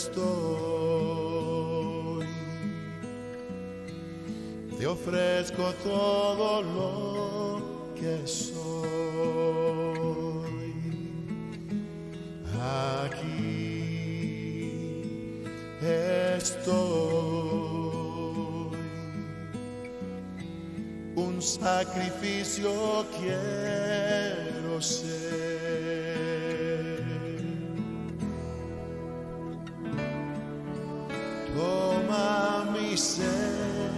estoy. Te ofrezco todo lo que soy. Aquí estoy. Un sacrificio quiero ser. Toma mi ser,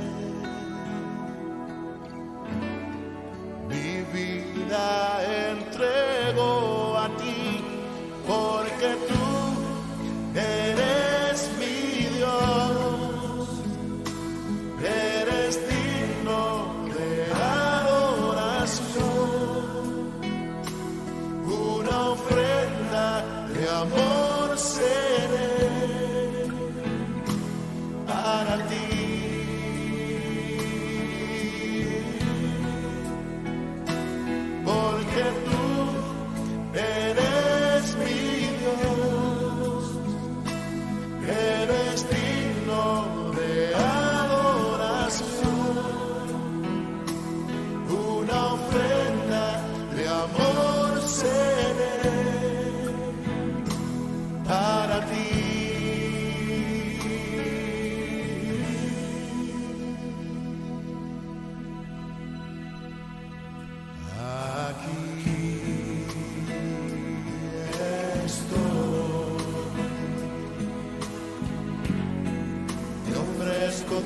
mi vida entrego a ti, porque tú eres mi Dios, eres digno de adoración, una ofrenda de amor seré para ti. Porque tú eres mi Dios, eres digno de adoración, una ofrenda de amor seré para ti.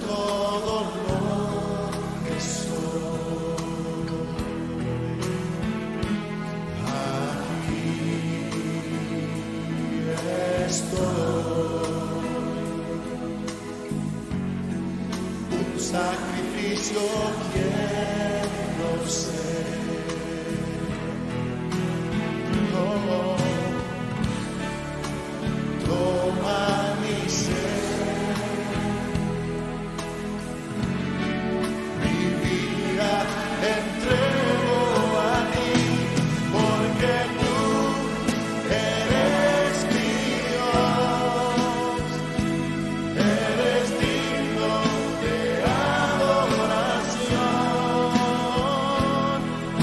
Todo lo que soy. Aquí estoy. Un sacrificio quiero ser. Toma mi ser. Entrego a ti, porque tú eres mi Dios, eres digno de adoración,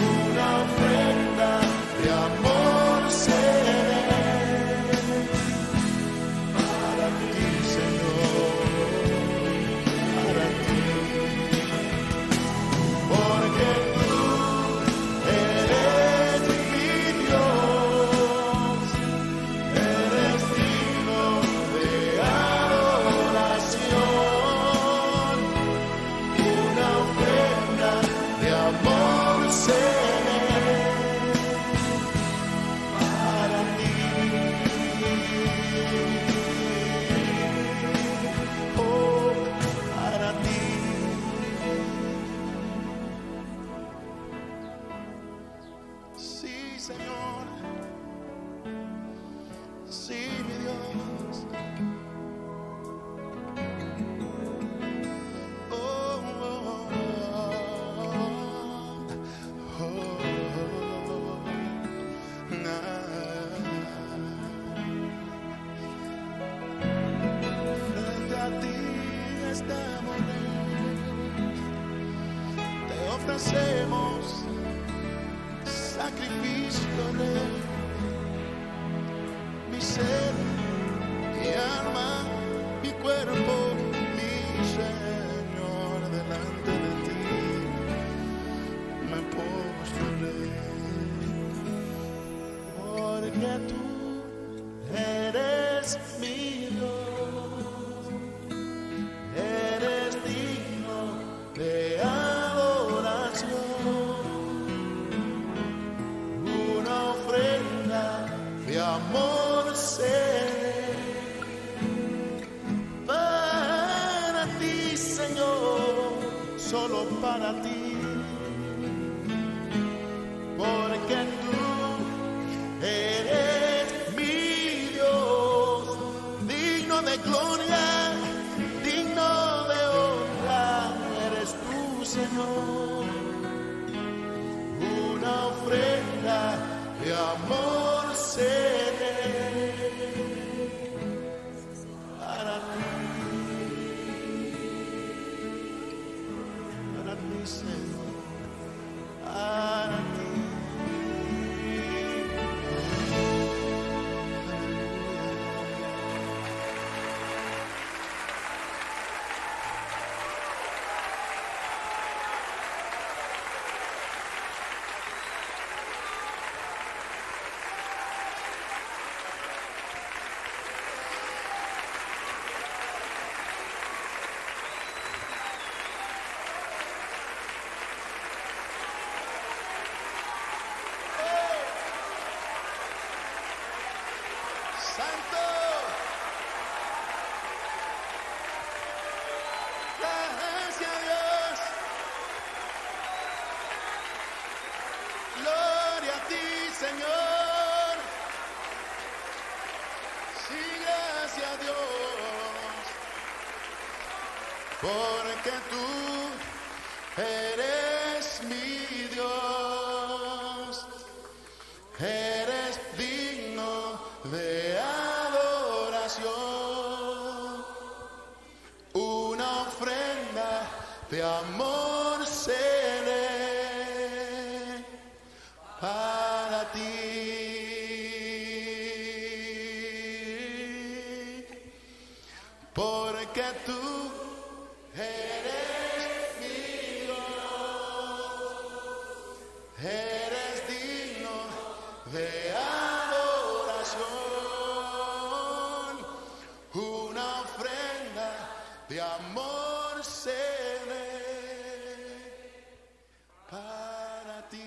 una ofrenda de amor seré para ti, Señor, para ti. Porque tú eres mi Dios, eres digno de adoración, una ofrenda de amor seré para ti. Oh, para ti. Sí, Señor, sí, mi Dios. Oh, oh, oh, oh, Frente a ti estamos, te ofrecemos sacrificio de mi ser, mi alma, mi cuerpo, mi Señor, delante de ti me postraré, porque tú eres mi Dios, eres digno de adoración, una ofrenda de amor seré para ti, Señor, solo para ti, porque tú eres mi Dios, digno de gloria, digno de honra, eres tú, Señor, una ofrenda de amor seré Señor, para ti. Santo, gracias a Dios, gloria a ti, Señor, sí, gracias a Dios, porque tú eres mi Dios, eres digno de adoración, una ofrenda de amor seré para ti, porque tú eres mi Dios, eres digno de adoración, una ofrenda de amor seré para ti.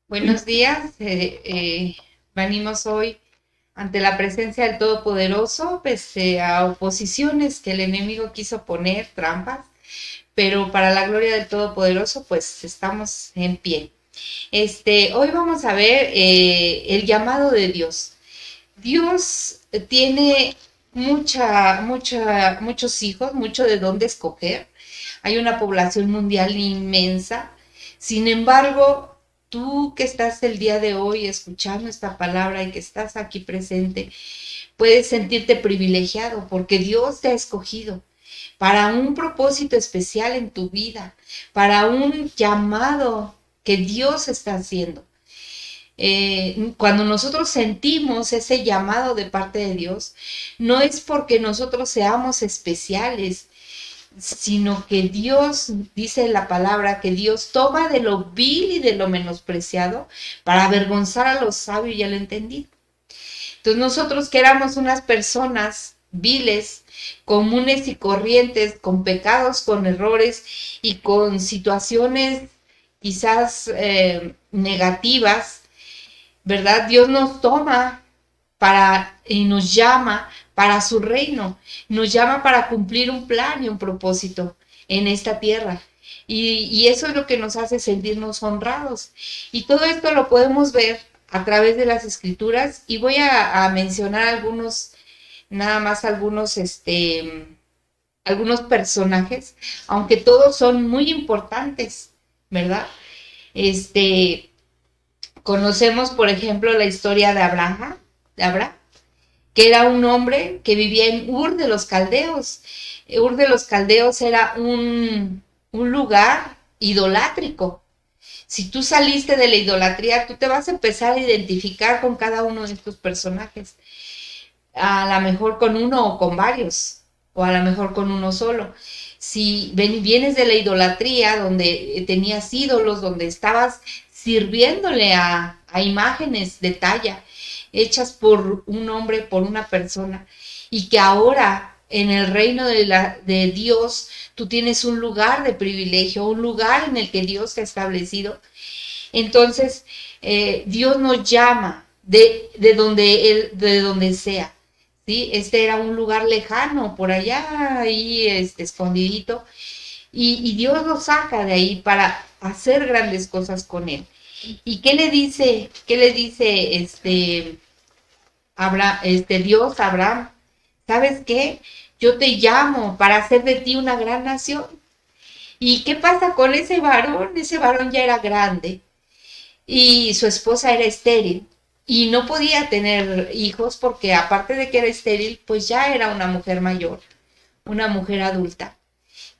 Buenos días, venimos hoy ante la presencia del Todopoderoso, pese a oposiciones que el enemigo quiso poner, trampas, pero para la gloria del Todopoderoso, pues estamos en pie. Hoy vamos a ver el llamado de Dios. Dios tiene muchos hijos, mucho de dónde escoger. Hay una población mundial inmensa. Sin embargo, tú que estás el día de hoy escuchando esta palabra y que estás aquí presente, puedes sentirte privilegiado porque Dios te ha escogido para un propósito especial en tu vida, para un llamado que Dios está haciendo. Cuando nosotros sentimos ese llamado de parte de Dios, no es porque nosotros seamos especiales, sino que Dios, dice la palabra, que Dios toma de lo vil y de lo menospreciado para avergonzar a los sabios y al entendido. Entonces nosotros que éramos unas personas viles, comunes y corrientes, con pecados, con errores y con situaciones quizás negativas, ¿verdad? Dios nos toma y nos llama para su reino, nos llama para cumplir un plan y un propósito en esta tierra. Y eso es lo que nos hace sentirnos honrados. Y todo esto lo podemos ver a través de las escrituras y voy a mencionar nada más algunos personajes, aunque todos son muy importantes, ¿verdad? Conocemos, por ejemplo, la historia de Abraham, que era un hombre que vivía en Ur de los Caldeos. Ur de los Caldeos era un lugar idolátrico. Si tú saliste de la idolatría, tú te vas a empezar a identificar con cada uno de estos personajes. A lo mejor con uno o con varios, o a lo mejor con uno solo. Si vienes de la idolatría, donde tenías ídolos, donde estabas sirviéndole a imágenes de talla, hechas por un hombre, por una persona, y que ahora en el reino de Dios tú tienes un lugar de privilegio, un lugar en el que Dios te ha establecido. Entonces Dios nos llama de donde sea, ¿sí? Era un lugar lejano, por allá, ahí escondidito, y Dios lo saca de ahí para hacer grandes cosas con él. ¿Y qué le dice Dios a Abraham? ¿Sabes qué? Yo te llamo para hacer de ti una gran nación. ¿Y qué pasa con ese varón? Ese varón ya era grande y su esposa era estéril. y no podía tener hijos porque aparte de que era estéril, pues ya era una mujer mayor, una mujer adulta,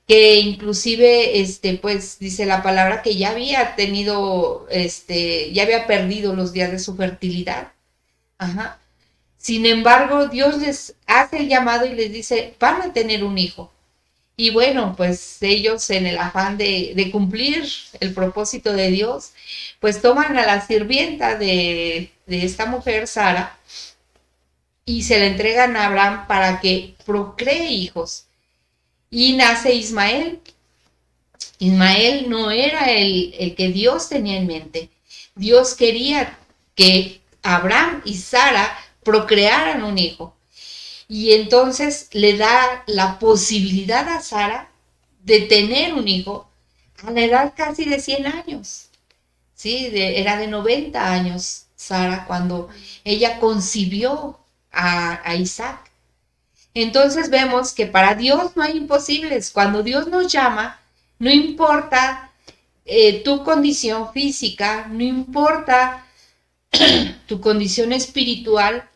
que inclusive, pues dice la palabra que ya había tenido, ya había perdido los días de su fertilidad. Ajá. Sin embargo, Dios les hace el llamado y les dice, van a tener un hijo. Y bueno, pues ellos en el afán de cumplir el propósito de Dios, pues toman a la sirvienta de esta mujer, Sara, y se la entregan a Abraham para que procree hijos. Y nace Ismael. Ismael no era el que Dios tenía en mente. Dios quería que Abraham y Sara procrearan un hijo. Y entonces le da la posibilidad a Sara de tener un hijo a la edad casi de 100 años. ¿Sí? Era de 90 años Sara cuando ella concibió a Isaac. Entonces vemos que para Dios no hay imposibles. Cuando Dios nos llama, no importa tu condición física, no importa tu condición espiritual,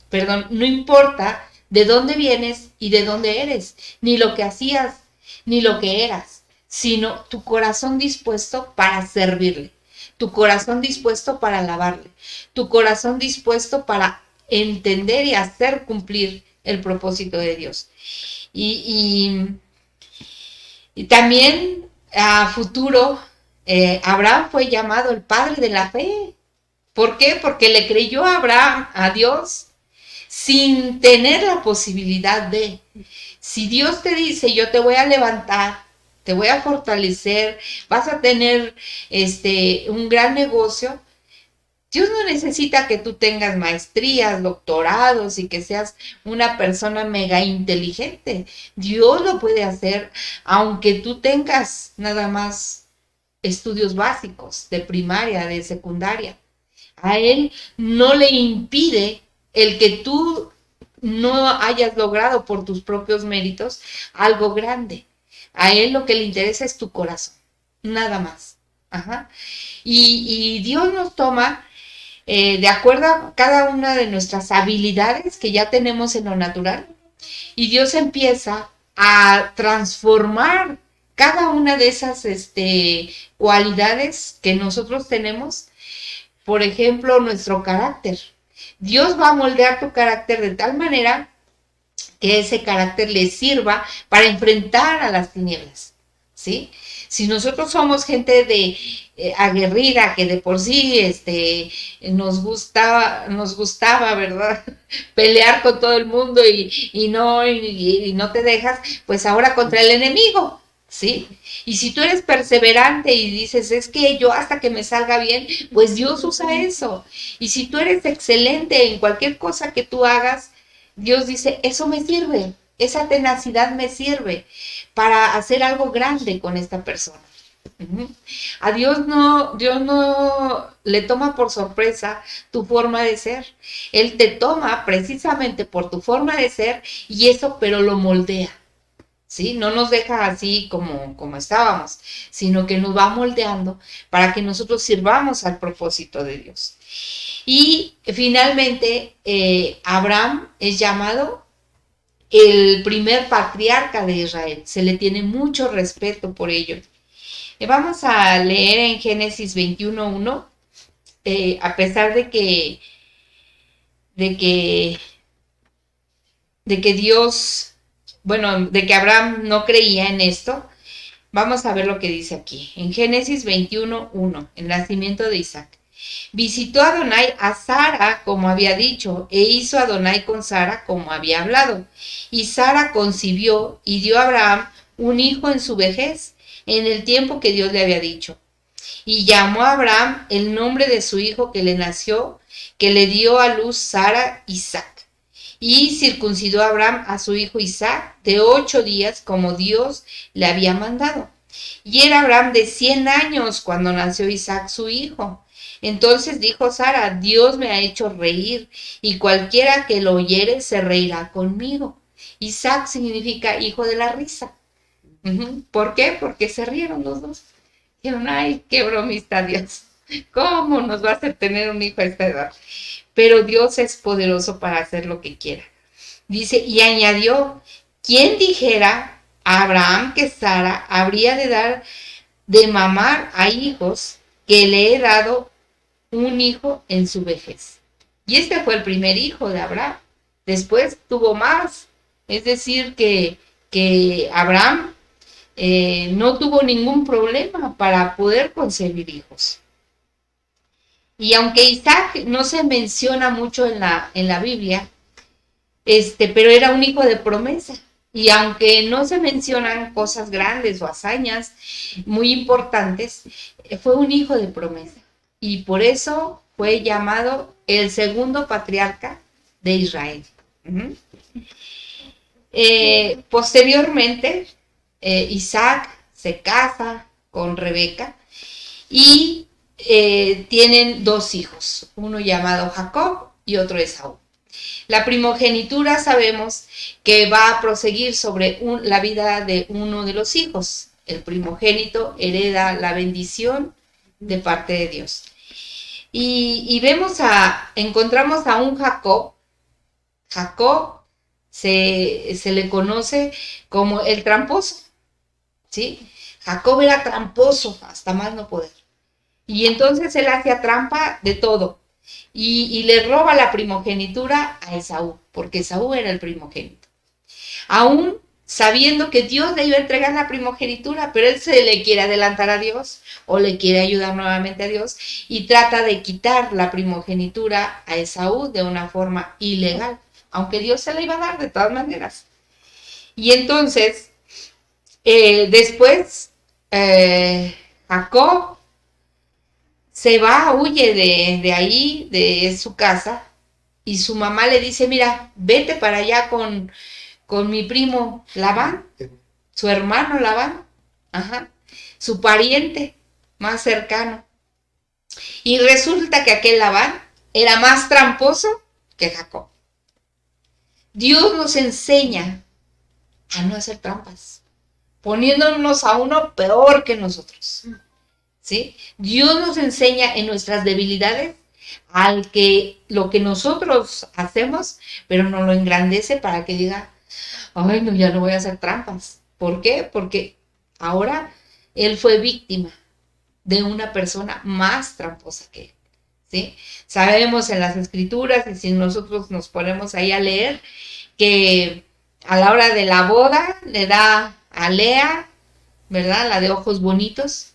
perdón, no importa de dónde vienes y de dónde eres, ni lo que hacías, ni lo que eras, sino tu corazón dispuesto para servirle, tu corazón dispuesto para alabarle, tu corazón dispuesto para entender y hacer cumplir el propósito de Dios. Y también a futuro, Abraham fue llamado el padre de la fe. ¿Por qué? Porque le creyó a Abraham, a Dios, sin tener la posibilidad de. Si Dios te dice, yo te voy a levantar, te voy a fortalecer, vas a tener un gran negocio, Dios no necesita que tú tengas maestrías, doctorados y que seas una persona mega inteligente. Dios lo puede hacer aunque tú tengas nada más estudios básicos de primaria, de secundaria. A Él no le impide el que tú no hayas logrado por tus propios méritos algo grande. A Él lo que le interesa es tu corazón, nada más. Ajá. Y Dios nos toma de acuerdo a cada una de nuestras habilidades que ya tenemos en lo natural. Y Dios empieza a transformar cada una de esas cualidades que nosotros tenemos. Por ejemplo, nuestro carácter. Dios va a moldear tu carácter de tal manera que ese carácter le sirva para enfrentar a las tinieblas, ¿sí? Si nosotros somos gente de aguerrida, que de por sí nos gustaba, ¿verdad? Pelear con todo el mundo y no te dejas, pues ahora contra el enemigo, ¿sí? Y si tú eres perseverante y dices, es que yo hasta que me salga bien, pues Dios usa eso. Y si tú eres excelente en cualquier cosa que tú hagas, Dios dice, eso me sirve, esa tenacidad me sirve para hacer algo grande con esta persona. A Dios no le toma por sorpresa tu forma de ser. Él te toma precisamente por tu forma de ser y eso, pero lo moldea. ¿Sí? No nos deja así como estábamos, sino que nos va moldeando para que nosotros sirvamos al propósito de Dios. Y finalmente, Abraham es llamado el primer patriarca de Israel. Se le tiene mucho respeto por ello. Vamos a leer en Génesis 21:1, a pesar de que Dios, bueno, de que Abraham no creía en esto, vamos a ver lo que dice aquí. En Génesis 21:1, el nacimiento de Isaac. Visitó Adonai a Sara como había dicho, e hizo Adonai con Sara como había hablado. Y Sara concibió y dio a Abraham un hijo en su vejez, en el tiempo que Dios le había dicho. Y llamó a Abraham el nombre de su hijo que le nació, que le dio a luz Sara, Isaac. Y circuncidó a Abraham a su hijo Isaac de 8 días, como Dios le había mandado. Y era Abraham de 100 años cuando nació Isaac su hijo. Entonces dijo Sara, Dios me ha hecho reír, y cualquiera que lo oyere se reirá conmigo. Isaac significa hijo de la risa. ¿Por qué? Porque se rieron los dos. Dijeron, ay, qué bromista Dios. ¿Cómo nos va a hacer tener un hijo a esta edad? Pero Dios es poderoso para hacer lo que quiera. Dice, y añadió, ¿quién dijera a Abraham que Sara habría de dar de mamar a hijos que le he dado un hijo en su vejez? Y este fue el primer hijo de Abraham. Después tuvo más. Es decir, que Abraham no tuvo ningún problema para poder concebir hijos. Y aunque Isaac no se menciona mucho en la Biblia, pero era un hijo de promesa. Y aunque no se mencionan cosas grandes o hazañas muy importantes, fue un hijo de promesa. Y por eso fue llamado el segundo patriarca de Israel. Uh-huh. Posteriormente, Isaac se casa con Rebeca y tienen dos hijos, uno llamado Jacob y otro Esaú. La primogenitura sabemos que va a proseguir sobre la vida de uno de los hijos. El primogénito hereda la bendición de parte de Dios. Y encontramos a un Jacob. Jacob se le conoce como el tramposo, ¿sí? Jacob era tramposo hasta más no poder. Y entonces él hacía trampa de todo. Y le roba la primogenitura a Esaú, porque Esaú era el primogénito. Aún sabiendo que Dios le iba a entregar la primogenitura, pero él se le quiere adelantar a Dios o le quiere ayudar nuevamente a Dios y trata de quitar la primogenitura a Esaú de una forma ilegal, aunque Dios se la iba a dar de todas maneras. Y entonces, después, Jacob se va, huye de ahí, de su casa, y su mamá le dice, mira, vete para allá con mi primo Labán, su hermano Labán, su pariente más cercano. Y resulta que aquel Labán era más tramposo que Jacob. Dios nos enseña a no hacer trampas, poniéndonos a uno peor que nosotros. ¿Sí? Dios nos enseña en nuestras debilidades lo que nosotros hacemos, pero nos lo engrandece para que diga, ay, no, ya no voy a hacer trampas. ¿Por qué? Porque ahora él fue víctima de una persona más tramposa que él. ¿Sí? Sabemos en las escrituras, y si nosotros nos ponemos ahí a leer, que a la hora de la boda le da a Lea, ¿verdad? La de ojos bonitos,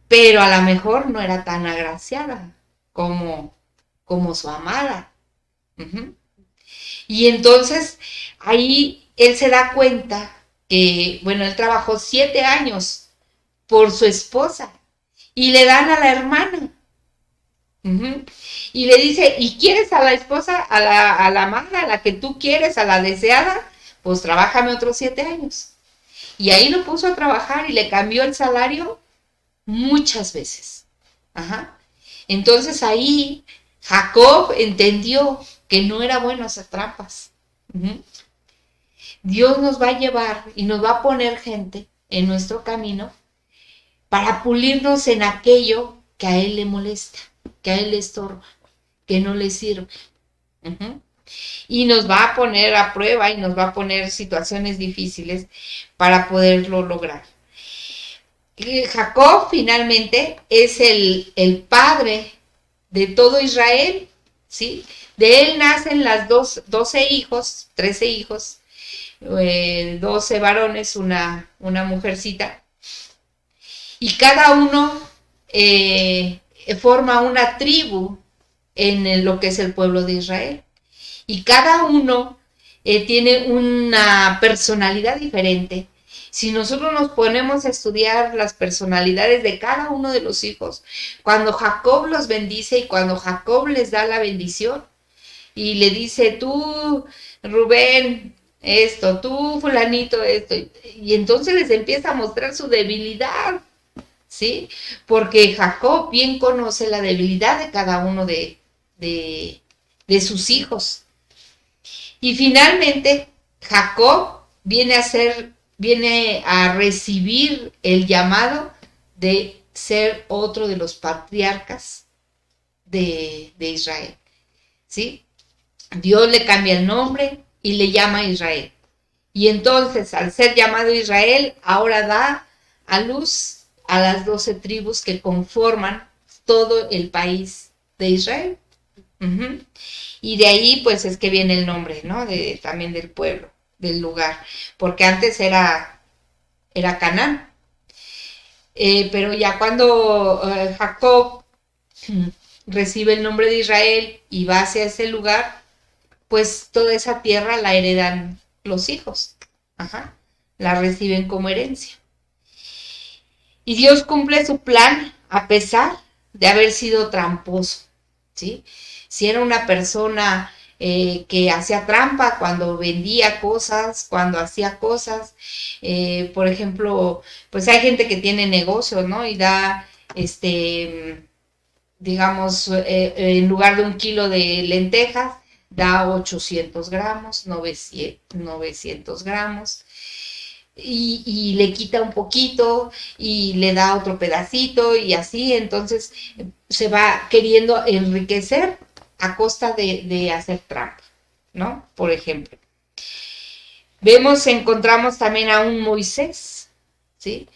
pero a lo mejor no era tan agraciada como su amada. Uh-huh. Y entonces ahí él se da cuenta que, bueno, él trabajó 7 años por su esposa y le dan a la hermana. Uh-huh. Y le dice, ¿y quieres a la esposa, a la amada, a la que tú quieres, a la deseada? Pues trabájame otros 7 años. Y ahí lo puso a trabajar y le cambió el salario muchas veces. Ajá. Entonces ahí Jacob entendió que no era bueno hacer trampas. Uh-huh. Dios nos va a llevar y nos va a poner gente en nuestro camino para pulirnos en aquello que a él le molesta, que a él le estorba, que no le sirve. Uh-huh. Y nos va a poner a prueba y nos va a poner situaciones difíciles para poderlo lograr. Jacob finalmente es el padre de todo Israel, ¿sí? De él nacen las 12 hijos, 13 hijos, 12 varones, una mujercita, y cada uno forma una tribu en lo que es el pueblo de Israel, y cada uno tiene una personalidad diferente. Si nosotros nos ponemos a estudiar las personalidades de cada uno de los hijos, cuando Jacob los bendice y cuando Jacob les da la bendición y le dice, tú, Rubén, esto, tú, fulanito, esto, y entonces les empieza a mostrar su debilidad, ¿sí? Porque Jacob bien conoce la debilidad de cada uno de sus hijos. Y finalmente, Jacob viene a recibir el llamado de ser otro de los patriarcas de Israel, ¿sí? Dios le cambia el nombre y le llama Israel. Y entonces, al ser llamado Israel, ahora da a luz a las 12 tribus que conforman todo el país de Israel. Uh-huh. Y de ahí, pues, es que viene el nombre, ¿no? También del pueblo, del lugar. Porque antes era Canaán. Pero ya cuando Jacob recibe el nombre de Israel y va hacia ese lugar, pues toda esa tierra la heredan los hijos. Ajá. La reciben como herencia. Y Dios cumple su plan a pesar de haber sido tramposo, ¿sí? Si era una persona que hacía trampa cuando vendía cosas, cuando hacía cosas, por ejemplo, pues hay gente que tiene negocios, ¿no? Y da, digamos, en lugar de 1 kilo de lentejas, da 800 gramos, 900 gramos. Y le quita un poquito y le da otro pedacito y así, entonces se va queriendo enriquecer a costa de hacer trampa, ¿no? Por ejemplo. Encontramos también a un Moisés, ¿sí?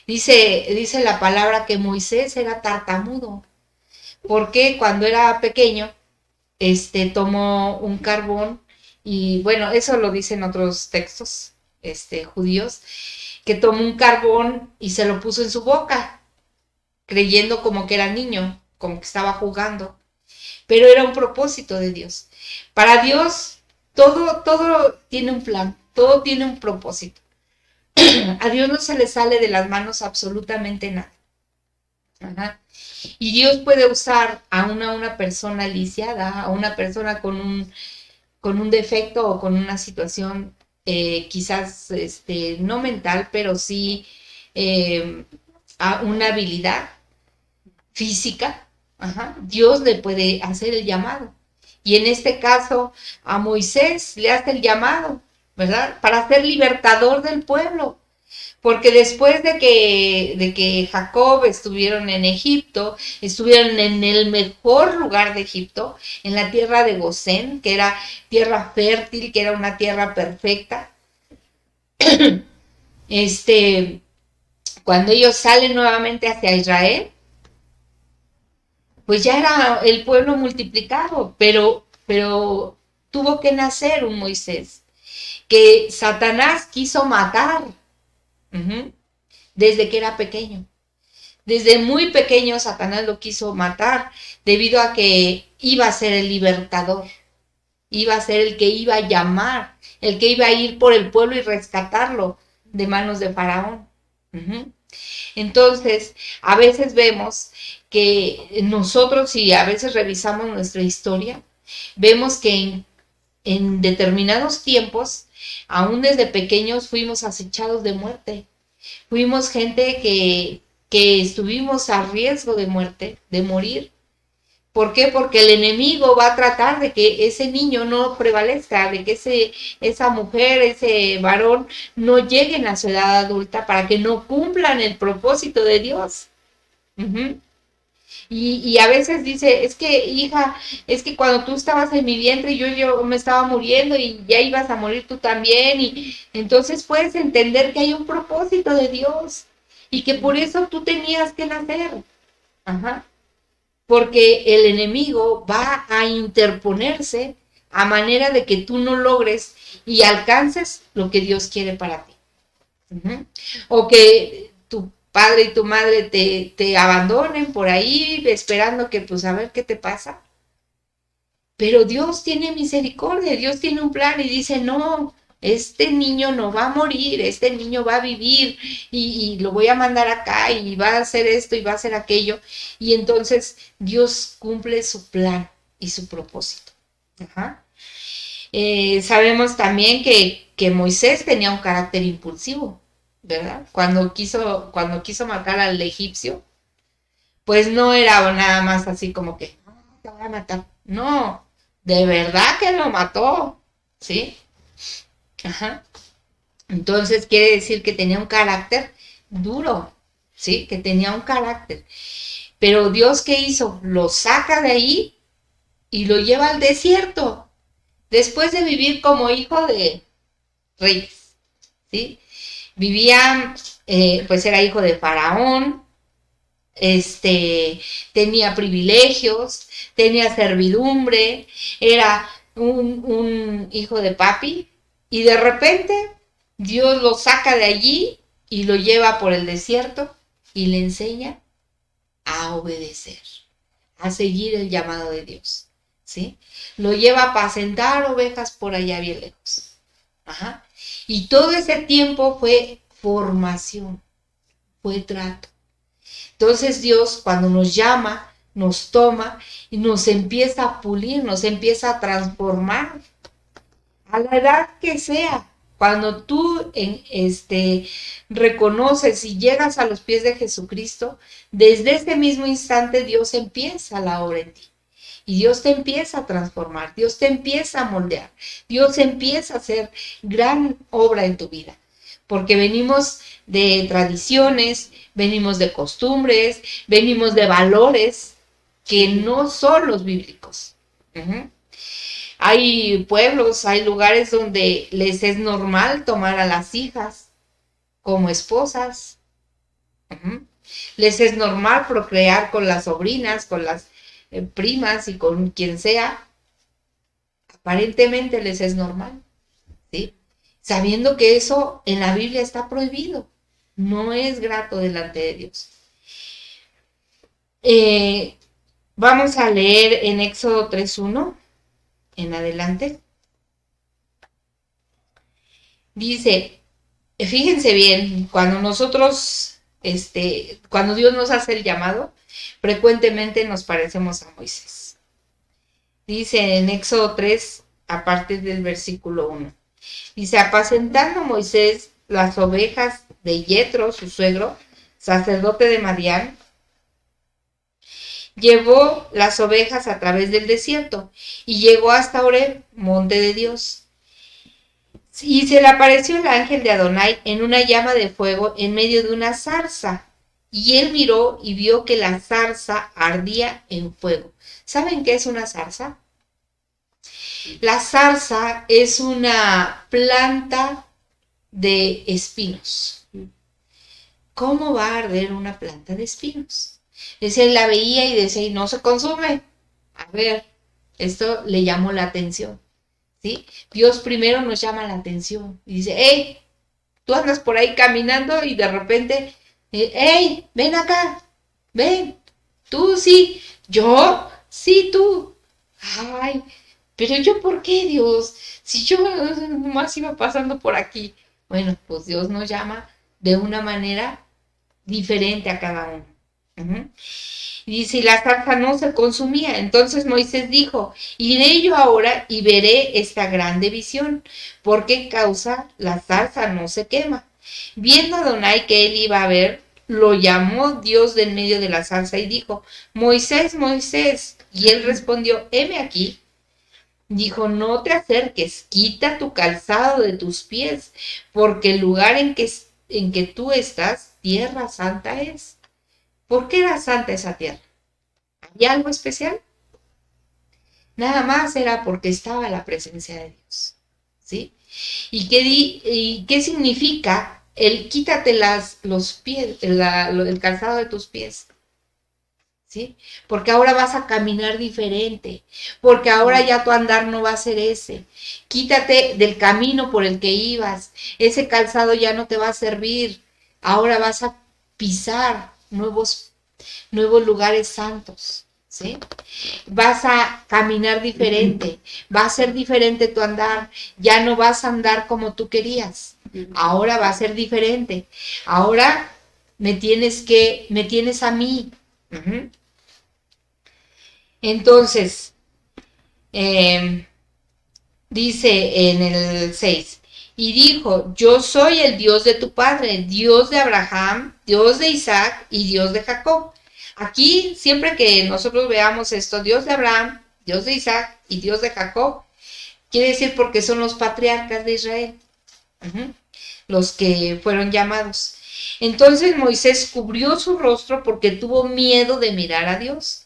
Dice la palabra que Moisés era tartamudo, porque cuando era pequeño, tomó un carbón y bueno, eso lo dicen otros textos, judíos, que tomó un carbón y se lo puso en su boca, creyendo como que era niño, como que estaba jugando. Pero era un propósito de Dios. Para Dios, todo tiene un plan, todo tiene un propósito. A Dios no se le sale de las manos absolutamente nada. Ajá. Y Dios puede usar a una persona lisiada, a una persona con un defecto o con una situación quizás no mental, pero sí a una habilidad física. Ajá. Dios le puede hacer el llamado. Y en este caso a Moisés le hace el llamado, ¿verdad? Para ser libertador del pueblo. Porque después de que Jacob estuvieron en Egipto, estuvieron en el mejor lugar de Egipto, en la tierra de Gosén, que era tierra fértil, que era una tierra perfecta. Cuando ellos salen nuevamente hacia Israel, pues ya era el pueblo multiplicado, pero tuvo que nacer un Moisés, que Satanás quiso matar. Uh-huh. Desde que era pequeño. Desde muy pequeño Satanás lo quiso matar debido a que iba a ser el libertador, iba a ser el que iba a llamar, el que iba a ir por el pueblo y rescatarlo de manos de Faraón. Uh-huh. Entonces, a veces vemos que nosotros, si a veces revisamos nuestra historia, vemos que en determinados tiempos, aún desde pequeños, fuimos acechados de muerte. Fuimos gente que estuvimos a riesgo de muerte, de morir. ¿Por qué? Porque el enemigo va a tratar de que ese niño no prevalezca, de que esa mujer, ese varón, no lleguen a su edad adulta para que no cumplan el propósito de Dios. Uh-huh. Y a veces dice, es que hija, es que cuando tú estabas en mi vientre yo me estaba muriendo y ya ibas a morir tú también. Y entonces puedes entender que hay un propósito de Dios y que por eso tú tenías que nacer. Ajá. Porque el enemigo va a interponerse a manera de que tú no logres y alcances lo que Dios quiere para ti. Uh-huh. O que tu padre y tu madre te abandonen por ahí esperando que pues a ver qué te pasa. Pero Dios tiene misericordia, Dios tiene un plan y dice, no, este niño no va a morir, este niño va a vivir y lo voy a mandar acá y va a hacer esto y va a hacer aquello. Y entonces Dios cumple su plan y su propósito. Ajá. Sabemos también que Moisés tenía un carácter impulsivo, ¿verdad? Cuando quiso matar al egipcio, pues no era nada más así como que, te voy a matar. No, de verdad que lo mató, ¿sí? Ajá. Entonces quiere decir que tenía un carácter duro. ¿sí? Que tenía un carácter. Pero Dios, ¿qué hizo? Lo saca de ahí y lo lleva al desierto, después de vivir como hijo de reyes, ¿sí? Vivía, pues era hijo de Faraón, tenía privilegios, tenía servidumbre, era un hijo de papi, y de repente Dios lo saca de allí y lo lleva por el desierto y le enseña a obedecer, a seguir el llamado de Dios, ¿sí? Lo lleva a apacentar ovejas por allá bien lejos. Ajá. Y todo ese tiempo fue formación, fue trato. Entonces Dios, cuando nos llama, nos toma y nos empieza a pulir, nos empieza a transformar a la edad que sea. Cuando tú reconoces y llegas a los pies de Jesucristo, desde ese mismo instante Dios empieza la obra en ti. Y Dios te empieza a transformar, Dios te empieza a moldear, Dios empieza a hacer gran obra en tu vida. Porque venimos de tradiciones, venimos de costumbres, venimos de valores que no son los bíblicos. Uh-huh. Hay pueblos, hay lugares donde les es normal tomar a las hijas como esposas. Uh-huh. Les es normal procrear con las sobrinas, con las primas y con quien sea. Aparentemente les es normal, ¿sí? Sabiendo que eso en la Biblia está prohibido. No es grato delante de Dios. Vamos a leer en Éxodo 3:1 en adelante. Dice, fíjense bien, cuando nosotros, cuando Dios nos hace el llamado, frecuentemente nos parecemos a Moisés. Dice en Éxodo 3, a partir del versículo 1. Dice, apacentando Moisés las ovejas de Yetro, su suegro, sacerdote de Madián, llevó las ovejas a través del desierto y llegó hasta Oreb, monte de Dios. Y se le apareció el ángel de Adonai en una llama de fuego en medio de una zarza. Y él miró y vio que la zarza ardía en fuego. ¿Saben qué es una zarza? La zarza es una planta de espinos. ¿Cómo va a arder una planta de espinos? Él la veía y decía, y no se consume. A ver, esto le llamó la atención, ¿sí? Dios primero nos llama la atención y dice, hey, tú andas por ahí caminando y de repente, hey, ven acá, ven, tú sí, yo, sí, tú. Ay, pero yo, ¿por qué, Dios? Si yo nomás iba pasando por aquí. Bueno, pues Dios nos llama de una manera diferente a cada uno. Uh-huh. Y dice, y la zarza no se consumía. Entonces Moisés dijo, iré yo ahora y veré esta grande visión. ¿Por qué causa la zarza no se quema? Viendo a Adonai que él iba a ver, lo llamó Dios de en medio de la zarza y dijo, Moisés, Moisés. Y él respondió, heme aquí. Dijo, no te acerques, quita tu calzado de tus pies, porque el lugar en que tú estás, tierra santa es. ¿Por qué era santa esa tierra? ¿Había algo especial? Nada más era porque estaba la presencia de Dios, ¿sí? ¿Y qué significa el quítate los pies, el calzado de tus pies? ¿Sí? Porque ahora vas a caminar diferente, porque ahora ya tu andar no va a ser ese. Quítate del camino por el que ibas, ese calzado ya no te va a servir. Ahora vas a pisar nuevos lugares santos, ¿sí? Vas a caminar diferente, va a ser diferente tu andar, ya no vas a andar como tú querías. Ahora va a ser diferente. Ahora me tienes a mí. Uh-huh. Entonces, dice en el 6, y dijo, yo soy el Dios de tu padre, Dios de Abraham, Dios de Isaac y Dios de Jacob. Aquí, siempre que nosotros veamos esto, Dios de Abraham, Dios de Isaac y Dios de Jacob, quiere decir porque son los patriarcas de Israel, uh-huh, los que fueron llamados. Entonces Moisés cubrió su rostro porque tuvo miedo de mirar a Dios.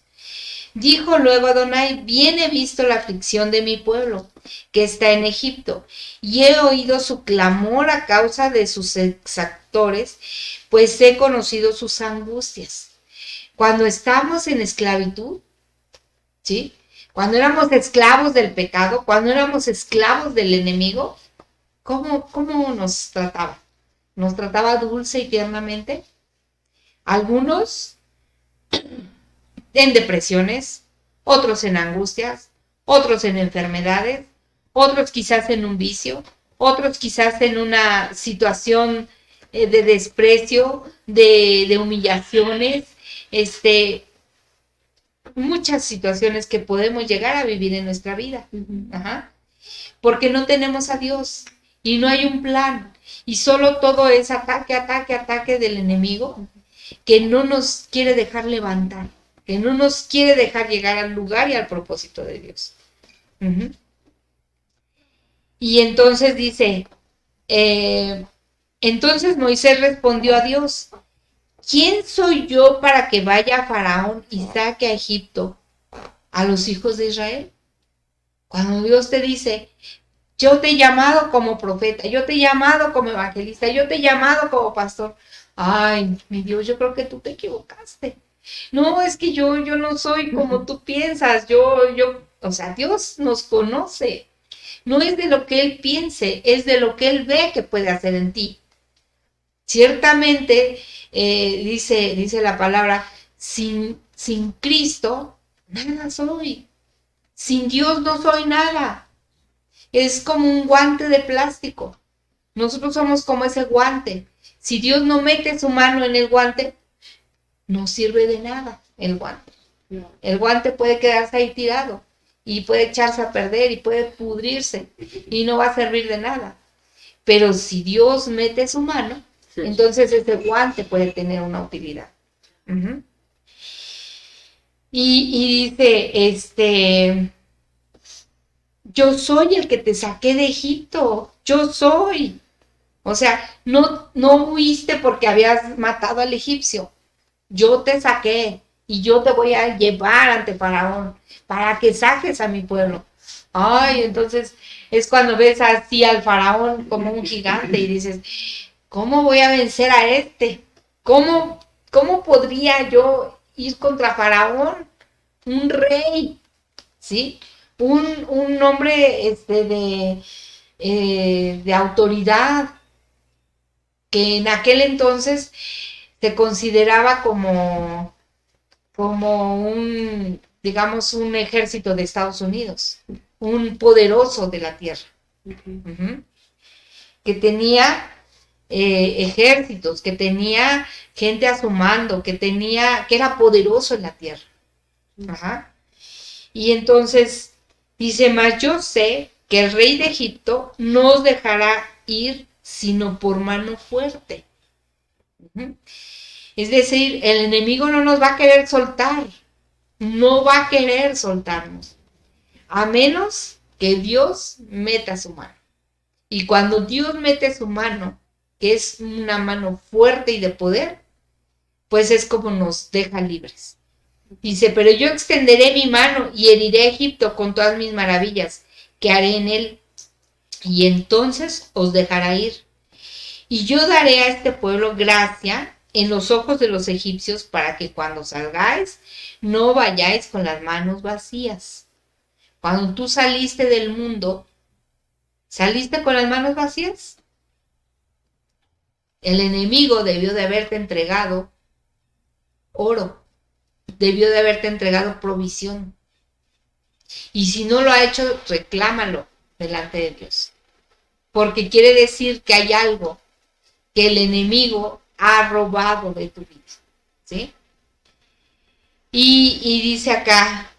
Dijo luego Adonai, bien he visto la aflicción de mi pueblo, que está en Egipto, y he oído su clamor a causa de sus exactores, pues he conocido sus angustias. Cuando estamos en esclavitud, ¿sí? Cuando éramos esclavos del pecado, cuando éramos esclavos del enemigo, ¿cómo nos trataba? ¿Nos trataba dulce y tiernamente? Algunos en depresiones, otros en angustias, otros en enfermedades, otros quizás en un vicio, otros quizás en una situación de desprecio, de humillaciones, muchas situaciones que podemos llegar a vivir en nuestra vida. Ajá. Porque no tenemos a Dios y no hay un plan y solo todo es ataque del enemigo que no nos quiere dejar levantar, que no nos quiere dejar llegar al lugar y al propósito de Dios. Uh-huh. Y entonces dice, entonces Moisés respondió a Dios, ¿quién soy yo para que vaya a Faraón y saque a Egipto a los hijos de Israel? Cuando Dios te dice, yo te he llamado como profeta, yo te he llamado como evangelista, yo te he llamado como pastor. Ay, mi Dios, yo creo que tú te equivocaste. No, es que yo no soy como tú piensas, o sea, Dios nos conoce. No es de lo que Él piense, es de lo que Él ve que puede hacer en ti. Ciertamente, dice la palabra, sin Cristo, nada soy. Sin Dios no soy nada. Es como un guante de plástico. Nosotros somos como ese guante. Si Dios no mete su mano en el guante, no sirve de nada el guante. No. El guante puede quedarse ahí tirado y puede echarse a perder y puede pudrirse y no va a servir de nada. Pero si Dios mete su mano, sí, entonces ese guante puede tener una utilidad. Uh-huh. Y dice, yo soy el que te saqué de Egipto, yo soy. O sea, no huiste porque habías matado al egipcio. Yo te saqué y yo te voy a llevar ante Faraón para que saques a mi pueblo. Ay, entonces es cuando ves así al Faraón como un gigante y dices, ¿cómo voy a vencer a este? ¿Cómo podría yo ir contra Faraón? Un rey, ¿sí? Un hombre de autoridad que en aquel entonces se consideraba como un, digamos, un ejército de Estados Unidos, un poderoso de la tierra, uh-huh, que tenía ejércitos, que tenía gente a su mando, que era poderoso en la tierra. Ajá. Y entonces dice, mas yo sé que el rey de Egipto no os dejará ir sino por mano fuerte. Uh-huh. Es decir, el enemigo no nos va a querer soltar, no va a querer soltarnos, a menos que Dios meta su mano. Y cuando Dios mete su mano, que es una mano fuerte y de poder, pues es como nos deja libres. Dice, pero yo extenderé mi mano y heriré a Egipto con todas mis maravillas que haré en él, y entonces os dejará ir. Y yo daré a este pueblo gracia en los ojos de los egipcios para que cuando salgáis no vayáis con las manos vacías. Cuando tú saliste del mundo, ¿saliste con las manos vacías? El enemigo debió de haberte entregado oro, debió de haberte entregado provisión. Y si no lo ha hecho, reclámalo delante de Dios. Porque quiere decir que hay algo que el enemigo ha robado de tu vida, ¿sí? Y dice acá,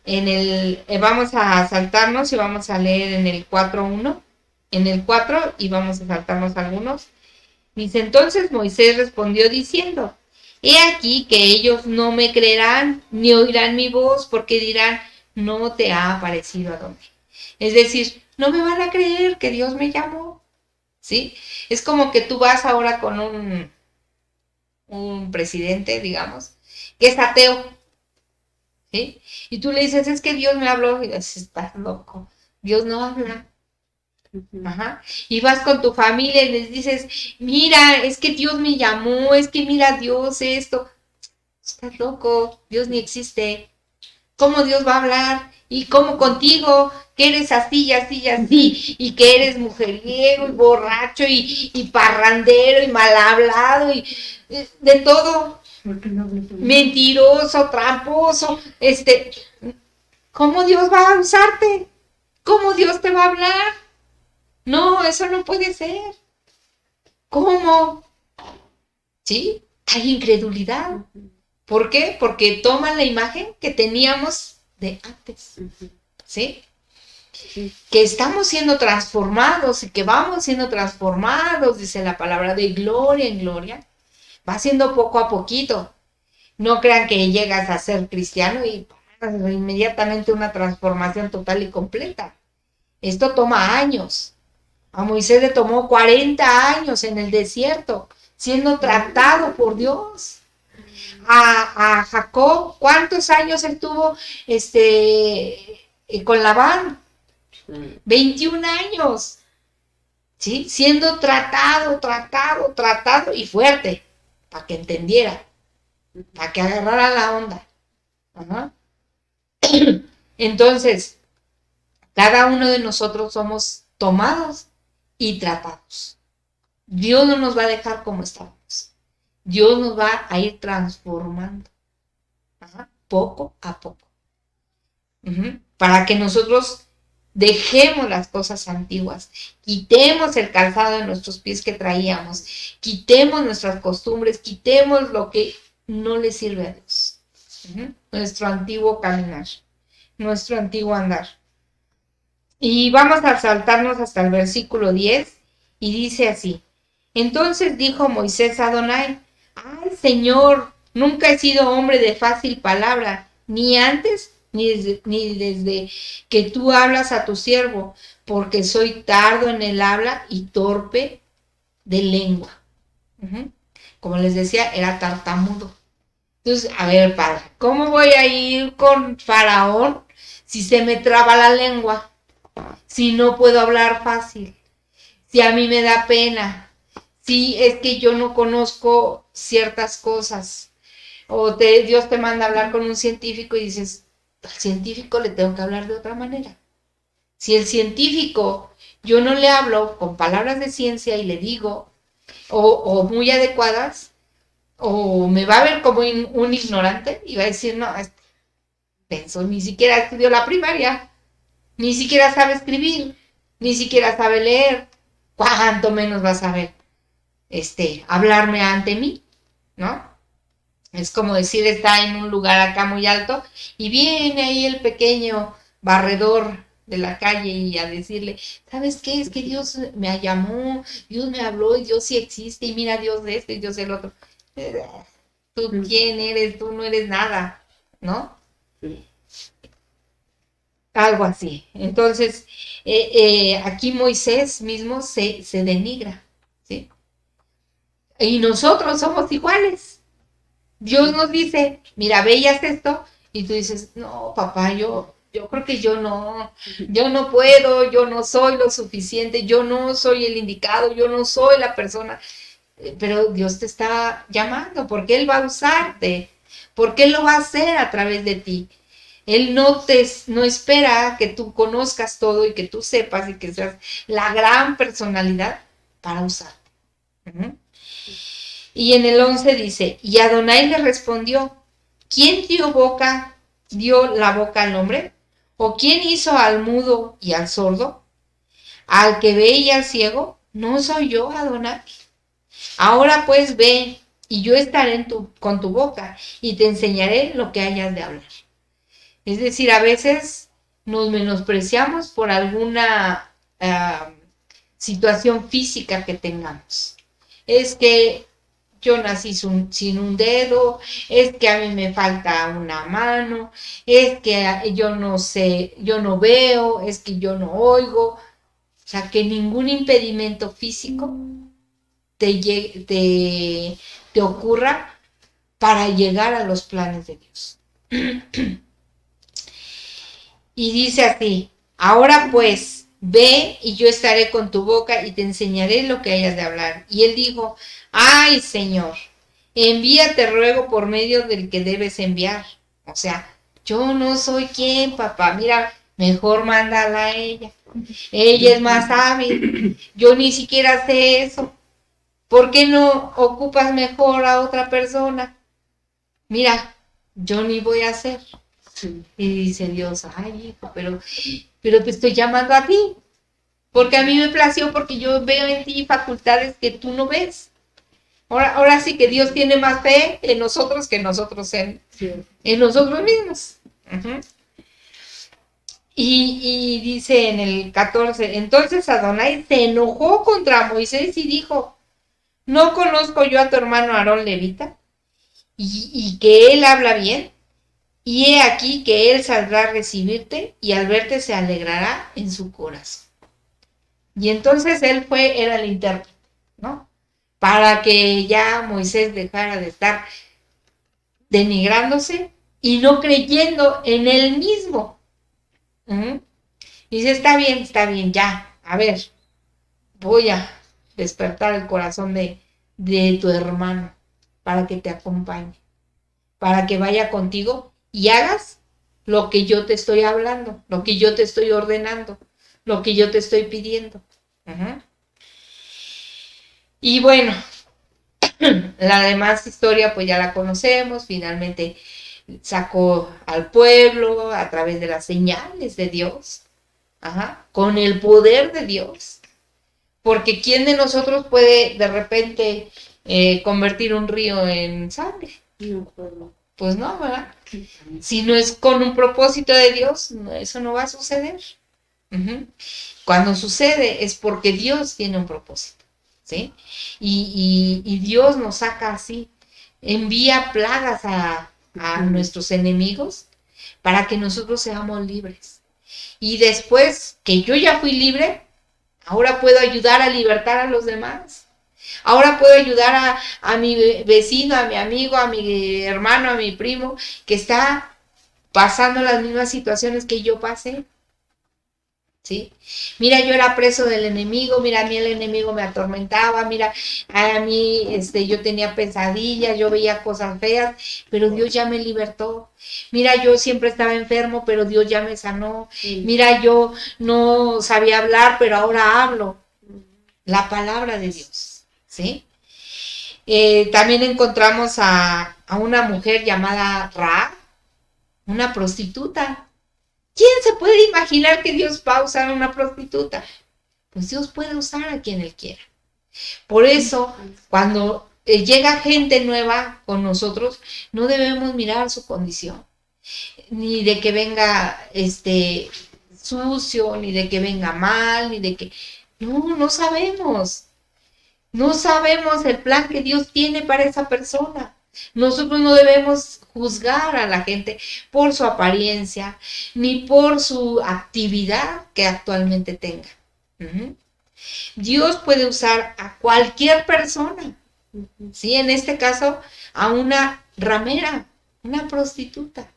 vamos a saltarnos y vamos a leer en el 4.1, en el 4 y vamos a saltarnos algunos. Dice, entonces Moisés respondió diciendo, he aquí que ellos no me creerán ni oirán mi voz porque dirán, no te ha aparecido Adonai. Es decir, no me van a creer que Dios me llamó, ¿sí? Es como que tú vas ahora con un un presidente, digamos, que es ateo, ¿sí? Y tú le dices, es que Dios me habló, y dices, estás loco, Dios no habla. Ajá. Y vas con tu familia y les dices, mira, es que Dios me llamó, es que mira Dios esto. Estás loco, Dios ni existe. ¿Cómo Dios va a hablar? ¿Y cómo contigo? Que eres así y así y así, y que eres mujeriego y borracho y parrandero y mal hablado y de todo. Mentiroso, tramposo, ¿cómo Dios va a usarte? ¿Cómo Dios te va a hablar? No, eso no puede ser. ¿Cómo? ¿Sí? Hay incredulidad. ¿Por qué? Porque toman la imagen que teníamos de antes. ¿Sí? Que estamos siendo transformados y que vamos siendo transformados, dice la palabra, de gloria en gloria. Va siendo poco a poquito. No crean que llegas a ser cristiano y inmediatamente una transformación total y completa. Esto toma años. A Moisés le tomó 40 años en el desierto, siendo tratado por Dios. A Jacob, ¿cuántos años él tuvo con Labán? 21 años. ¿Sí? Siendo tratado y fuerte, para que entendiera, para que agarrara la onda. Ajá. Entonces, cada uno de nosotros somos tomados y tratados. Dios no nos va a dejar como estamos. Dios nos va a ir transformando. Ajá. Poco a poco. Para que nosotros dejemos las cosas antiguas, quitemos el calzado de nuestros pies que traíamos, quitemos nuestras costumbres, quitemos lo que no le sirve a Dios. Nuestro antiguo caminar, nuestro antiguo andar. Y vamos a saltarnos hasta el versículo 10 y dice así: entonces dijo Moisés a Adonai: ay, Señor, nunca he sido hombre de fácil palabra, ni antes ni desde que tú hablas a tu siervo, porque soy tardo en el habla y torpe de lengua. Como les decía, era tartamudo. Entonces, a ver, padre, ¿cómo voy a ir con Faraón si se me traba la lengua? Si no puedo hablar fácil, si a mí me da pena, si es que yo no conozco ciertas cosas, o Dios te manda a hablar con un científico y dices, al científico le tengo que hablar de otra manera. Si el científico yo no le hablo con palabras de ciencia y le digo, o muy adecuadas, o me va a ver como un ignorante y va a decir, no, pensó, ni siquiera estudió la primaria, ni siquiera sabe escribir, ni siquiera sabe leer, cuánto menos va a saber hablarme ante mí, ¿no? Es como decir, está en un lugar acá muy alto y viene ahí el pequeño barredor de la calle y a decirle, ¿sabes qué? Es que Dios me llamó, Dios me habló y Dios sí existe y mira Dios de esto y Dios del otro. ¿Tú quién eres? Tú no eres nada, ¿no? Algo así. Entonces, aquí Moisés mismo se denigra, ¿sí? Y nosotros somos iguales. Dios nos dice, mira, ve y haz esto, y tú dices, no, papá, yo creo que yo no puedo, yo no soy lo suficiente, yo no soy el indicado, yo no soy la persona, pero Dios te está llamando, porque Él va a usarte, porque Él lo va a hacer a través de ti. Él no espera que tú conozcas todo y que tú sepas y que seas la gran personalidad para usarte. Y en el 11 dice, y Adonai le respondió, ¿quién dio la boca al hombre? ¿O quién hizo al mudo y al sordo? ¿Al que ve y al ciego? ¿No soy yo, Adonai? Ahora pues ve, y yo estaré con tu boca, y te enseñaré lo que hayas de hablar. Es decir, a veces nos menospreciamos por alguna situación física que tengamos. Es que yo nací sin un dedo, es que a mí me falta una mano, es que yo no sé, yo no veo, es que yo no oigo. O sea, que ningún impedimento físico te te ocurra para llegar a los planes de Dios. Y dice así: ahora pues, ve y yo estaré con tu boca y te enseñaré lo que hayas de hablar. Y él dijo: ay, Señor, envíate, ruego, por medio del que debes enviar. O sea, yo no soy quien, papá. Mira, mejor mándala a ella. Ella es más hábil. Yo ni siquiera sé eso. ¿Por qué no ocupas mejor a otra persona? Mira, yo ni voy a hacer. Sí. Y dice Dios: ay, hijo, pero te estoy llamando a ti. Porque a mí me plació, porque yo veo en ti facultades que tú no ves. Ahora sí que Dios tiene más fe en nosotros que nosotros en nosotros mismos. Uh-huh. Y dice en el 14, entonces Adonai se enojó contra Moisés y dijo: ¿no conozco yo a tu hermano Aarón levita? Y que él habla bien. Y he aquí que él saldrá a recibirte y al verte se alegrará en su corazón. Y entonces él era el intérprete, ¿no? Para que ya Moisés dejara de estar denigrándose y no creyendo en él mismo. Y dice: está bien, ya, a ver, voy a despertar el corazón de tu hermano para que te acompañe, para que vaya contigo y hagas lo que yo te estoy hablando, lo que yo te estoy ordenando, lo que yo te estoy pidiendo. Y bueno, la demás historia pues ya la conocemos. Finalmente sacó al pueblo a través de las señales de Dios, con el poder de Dios. Porque ¿quién de nosotros puede de repente convertir un río en sangre? Pues no, ¿verdad? Si no es con un propósito de Dios, eso no va a suceder. Cuando sucede es porque Dios tiene un propósito, ¿sí? Y Dios nos saca así, envía plagas a nuestros enemigos para que nosotros seamos libres. Y después que yo ya fui libre, ahora puedo ayudar a libertar a los demás. Ahora puedo ayudar a mi vecino, a mi amigo, a mi hermano, a mi primo, que está pasando las mismas situaciones que yo pasé. ¿Sí? Mira, yo era preso del enemigo, mira, a mí el enemigo me atormentaba, mira, a mí yo tenía pesadillas, yo veía cosas feas, pero Dios ya me libertó. Mira, yo siempre estaba enfermo, pero Dios ya me sanó. Mira, yo no sabía hablar, pero ahora hablo la palabra de Dios, ¿sí? También encontramos a una mujer llamada Ra, una prostituta. ¿Quién se puede imaginar que Dios va a usar a una prostituta? Pues Dios puede usar a quien Él quiera. Por eso, cuando llega gente nueva con nosotros, no debemos mirar su condición, ni de que venga sucio, ni de que venga mal, ni de que... No sabemos. No sabemos el plan que Dios tiene para esa persona. Nosotros no debemos juzgar a la gente por su apariencia, ni por su actividad que actualmente tenga. Dios puede usar a cualquier persona. ¿Sí? En este caso, a una ramera, una prostituta.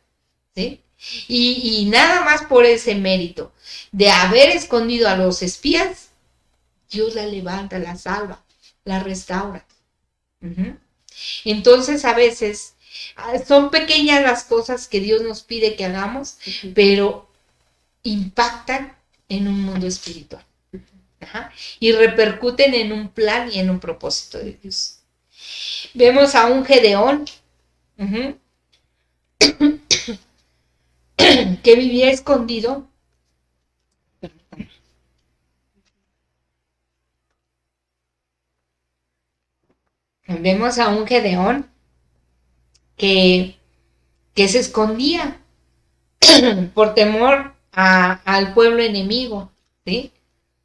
¿Sí? Y nada más por ese mérito de haber escondido a los espías, Dios la levanta, la salva, la restaura. Entonces, a veces son pequeñas las cosas que Dios nos pide que hagamos, pero impactan en un mundo espiritual. Y repercuten en un plan y en un propósito de Dios. Vemos a un Gedeón que vivía escondido. Vemos a un Gedeón que se escondía por temor al pueblo enemigo, ¿sí?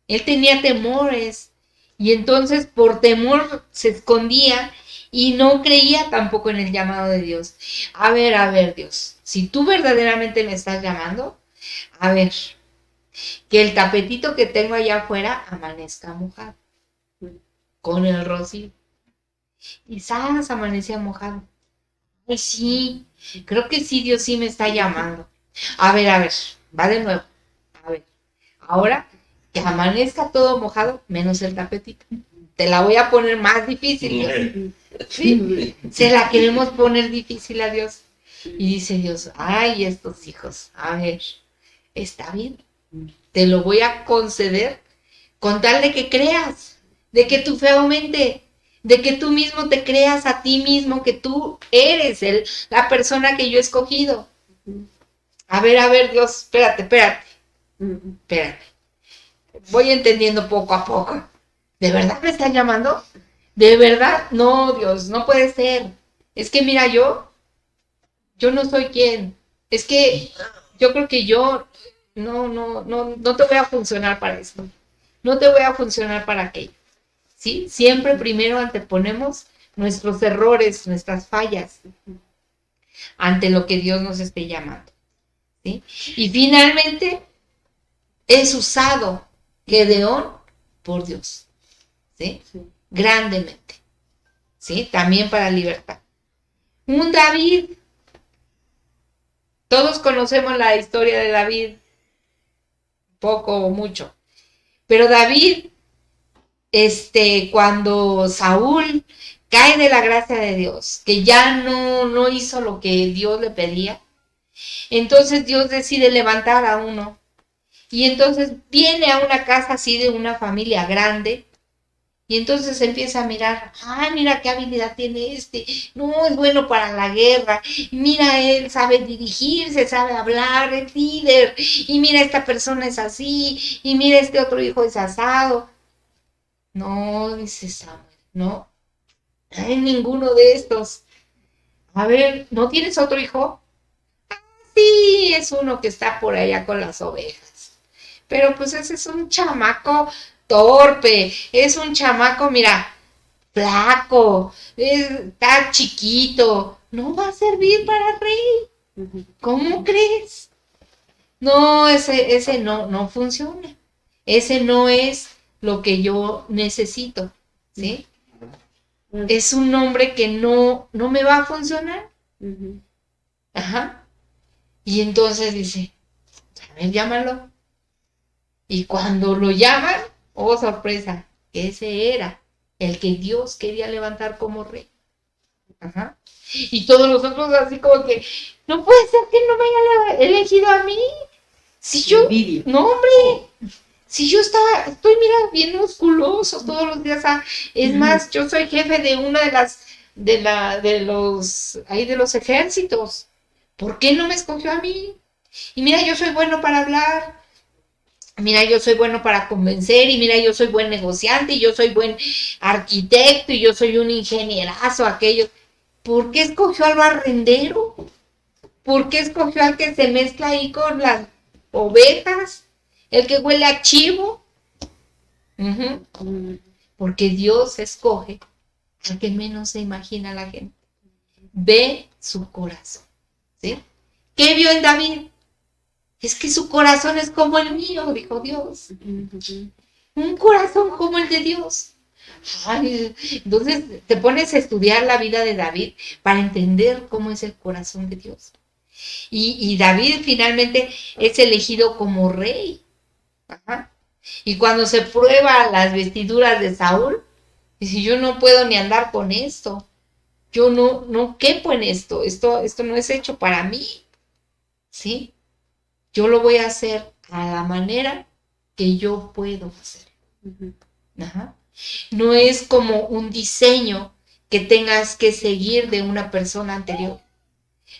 Él tenía temores y entonces por temor se escondía y no creía tampoco en el llamado de Dios. A ver, Dios, si tú verdaderamente me estás llamando, a ver, que el tapetito que tengo allá afuera amanezca mojado con el rocío. Y ¡zas! Amanecía mojado. Ay, sí, creo que sí, Dios sí me está llamando. A ver, va de nuevo. A ver, ahora que amanezca todo mojado, menos el tapetito. Te la voy a poner más difícil, Dios. ¿Sí? Se la queremos poner difícil a Dios. Y dice Dios, ay, estos hijos, a ver, está bien, te lo voy a conceder con tal de que creas, de que tu fe aumente, de que tú mismo te creas a ti mismo, que tú eres la persona que yo he escogido. A ver, Dios, espérate. Voy entendiendo poco a poco. ¿De verdad me están llamando? ¿De verdad? No, Dios, no puede ser. Es que mira, yo no soy quien. Es que yo creo que yo no te voy a funcionar para esto. No te voy a funcionar para aquello. ¿Sí? Siempre primero anteponemos nuestros errores, nuestras fallas, ante lo que Dios nos esté llamando. ¿Sí? Y finalmente es usado Gedeón por Dios. ¿Sí? Grandemente. ¿Sí? También para libertad. Un David. Todos conocemos la historia de David, poco o mucho. Pero David, cuando Saúl cae de la gracia de Dios, que ya no hizo lo que Dios le pedía, entonces Dios decide levantar a uno. Y entonces viene a una casa así de una familia grande. Y entonces empieza a mirar, ay, mira qué habilidad tiene no, es bueno para la guerra, mira, él sabe dirigirse, sabe hablar, es líder, y mira, esta persona es así, y mira, este otro hijo es asado. No, dice Samuel, no hay ninguno de estos. A ver, ¿no tienes otro hijo? Sí, es uno que está por allá con las ovejas. Pero pues ese es un chamaco torpe, es un chamaco, mira, flaco, está chiquito, no va a servir para rey. ¿Cómo crees? No, ese no funciona. Ese no es lo que yo necesito, ¿sí? Es un hombre que no me va a funcionar. Ajá. Y entonces dice, a ver, llámalo. Y cuando lo llaman, oh sorpresa, ese era el que Dios quería levantar como rey. Ajá. Y todos nosotros así como que, no puede ser que no me haya elegido a mí. Si yo, no hombre, si yo estoy mira bien musculoso todos los días. Es más, yo soy jefe de una de los ejércitos. ¿Por qué no me escogió a mí? Y mira, yo soy bueno para hablar. Mira, yo soy bueno para convencer, y mira, yo soy buen negociante, y yo soy buen arquitecto, y yo soy un ingenierazo, aquello. ¿Por qué escogió al barrendero? ¿Por qué escogió al que se mezcla ahí con las ovejas? ¿El que huele a chivo? Porque Dios escoge al que menos se imagina la gente. Ve su corazón. ¿Sí? ¿Qué vio en David? Es que su corazón es como el mío, dijo Dios. Un corazón como el de Dios. Ay, entonces te pones a estudiar la vida de David para entender cómo es el corazón de Dios. Y David finalmente es elegido como rey. Ajá. Y cuando se prueba las vestiduras de Saúl, dice, yo no puedo ni andar con esto. Yo no quepo en esto. Esto no es hecho para mí. ¿Sí? Yo lo voy a hacer a la manera que yo puedo hacer. Ajá. No es como un diseño que tengas que seguir de una persona anterior.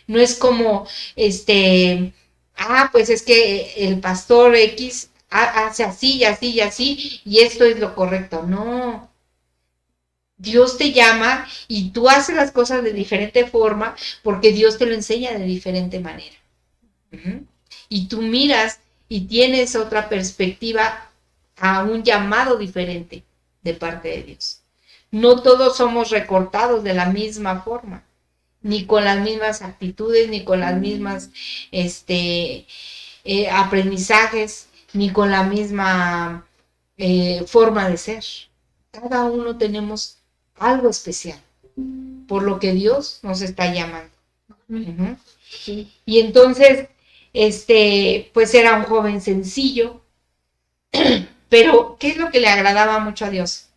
No es como, pues es que el pastor X hace así y así y así, y esto es lo correcto. No. Dios te llama y tú haces las cosas de diferente forma porque Dios te lo enseña de diferente manera. Y tú miras y tienes otra perspectiva a un llamado diferente de parte de Dios. No todos somos recortados de la misma forma, ni con las mismas actitudes, ni con las mismas aprendizajes, ni con la misma forma de ser. Cada uno tenemos algo especial por lo que Dios nos está llamando. Ujú. Sí. Y entonces, pues era un joven sencillo, pero ¿qué es lo que le agradaba mucho a Dios?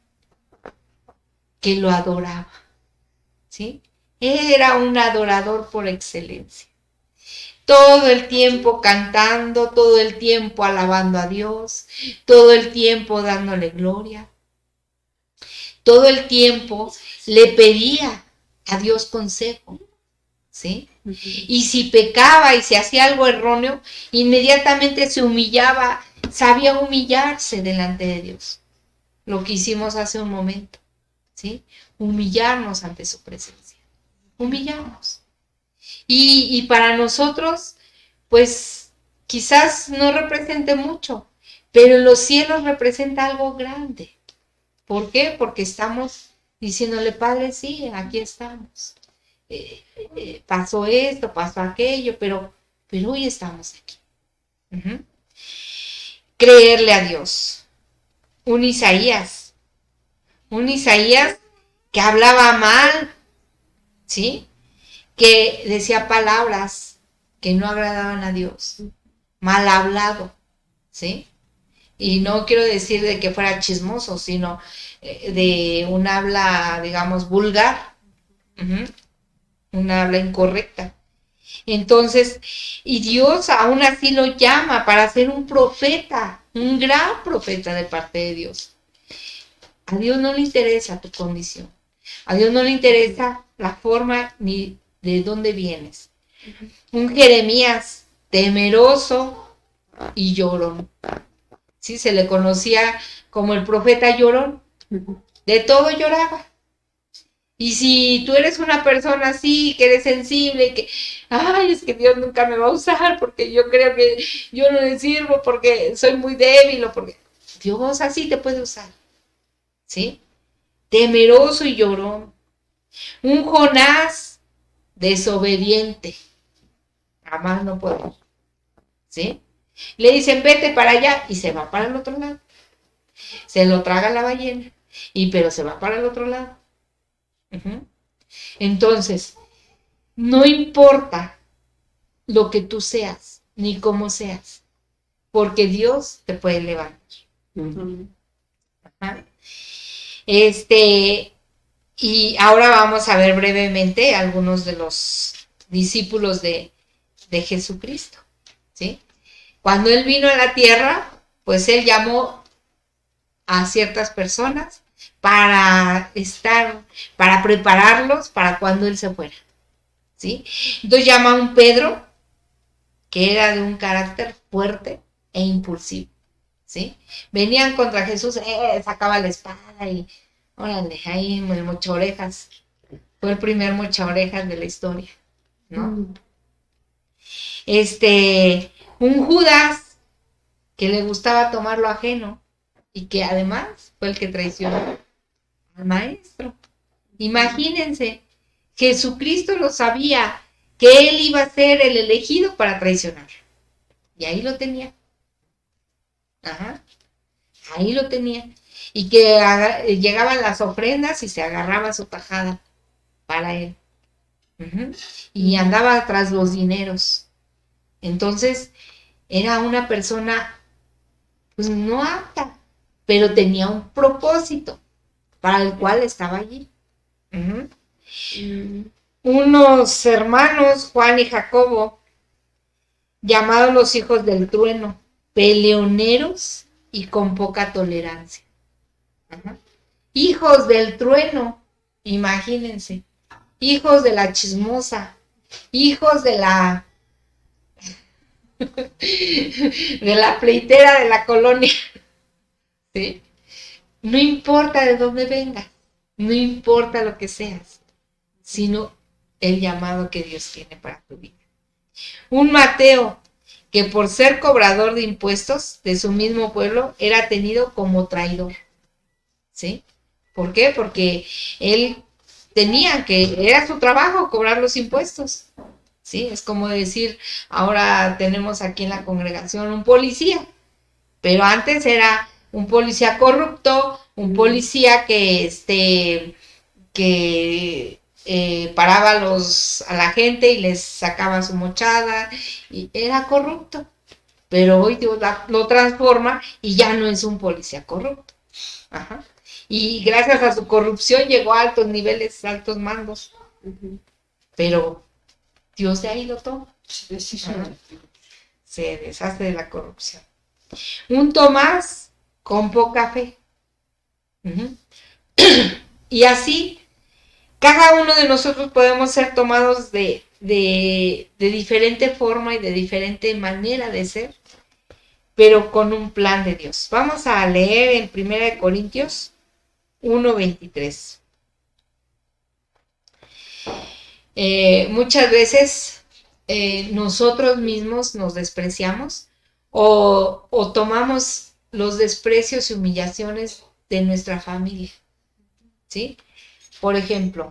Que lo adoraba, ¿sí? Era un adorador por excelencia. Todo el tiempo cantando, todo el tiempo alabando a Dios, todo el tiempo dándole gloria, todo el tiempo le pedía a Dios consejo, ¿sí? Y si pecaba y se hacía algo erróneo, inmediatamente se humillaba, sabía humillarse delante de Dios. Lo que hicimos hace un momento, ¿sí? Humillarnos ante su presencia. Humillarnos. Y para nosotros, pues quizás no represente mucho, pero en los cielos representa algo grande. ¿Por qué? Porque estamos diciéndole, Padre, sí, aquí estamos. Pasó esto, pasó aquello, pero hoy estamos aquí. Uh-huh. Creerle a Dios. Un Isaías que hablaba mal, ¿sí? Que decía palabras que no agradaban a Dios, mal hablado, ¿sí? Y no quiero decir de que fuera chismoso, sino de un habla, digamos, vulgar, una habla incorrecta. Entonces, y Dios aún así lo llama para ser un profeta, un gran profeta de parte de Dios. A Dios no le interesa tu condición. A Dios no le interesa la forma ni de dónde vienes. Un Jeremías temeroso y llorón. Sí, se le conocía como el profeta llorón. De todo lloraba. Y si tú eres una persona así, que eres sensible, que, ay, es que Dios nunca me va a usar porque yo creo que yo no le sirvo porque soy muy débil o porque Dios así te puede usar. ¿Sí? Temeroso y llorón. Un Jonás desobediente. Jamás no puedo. ¿Sí? Le dicen, vete para allá y se va para el otro lado. Se lo traga la ballena, pero se va para el otro lado. Uh-huh. Entonces, no importa lo que tú seas, ni cómo seas, porque Dios te puede levantar. Uh-huh. Ajá. Y ahora vamos a ver brevemente algunos de los discípulos de Jesucristo, ¿sí? Cuando Él vino a la tierra, pues Él llamó a ciertas personas para prepararlos para cuando Él se fuera, ¿sí? Entonces llama a un Pedro, que era de un carácter fuerte e impulsivo, ¿sí? Venían contra Jesús, sacaba la espada y órale, ahí el mochaorejas. Fue el primer mochaorejas de la historia, ¿no? Un Judas que le gustaba tomar lo ajeno y que además fue el que traicionó al maestro. Imagínense, Jesucristo lo sabía, que él iba a ser el elegido para traicionar. Y ahí lo tenía. Ajá. Ahí lo tenía. Y que llegaban las ofrendas y se agarraba su tajada para él. Uh-huh. Y andaba tras los dineros. Entonces, era una persona, pues no apta, pero tenía un propósito para el cual estaba allí. Uh-huh. Unos hermanos, Juan y Jacobo, llamados los hijos del trueno, peleoneros y con poca tolerancia. Uh-huh. Hijos del trueno, imagínense, hijos de la chismosa, hijos de la pleitera de la colonia, ¿sí? No importa de dónde vengas, no importa lo que seas, sino el llamado que Dios tiene para tu vida. Un Mateo que por ser cobrador de impuestos de su mismo pueblo era tenido como traidor, ¿sí? ¿Por qué? Porque él era su trabajo cobrar los impuestos. Sí, es como decir, ahora tenemos aquí en la congregación un policía, pero antes era un policía corrupto, un policía que que paraba a la gente y les sacaba su mochada, y era corrupto. Pero hoy Dios lo transforma y ya no es un policía corrupto. Ajá. Y gracias a su corrupción llegó a altos niveles, altos mandos. Pero Dios de ahí lo toma. Ajá. Se deshace de la corrupción. Un Tomás con poca fe. Y así, cada uno de nosotros podemos ser tomados de diferente forma y de diferente manera de ser, pero con un plan de Dios. Vamos a leer en 1 Corintios 1:23. Muchas veces nosotros mismos nos despreciamos o tomamos los desprecios y humillaciones de nuestra familia, ¿sí? Por ejemplo,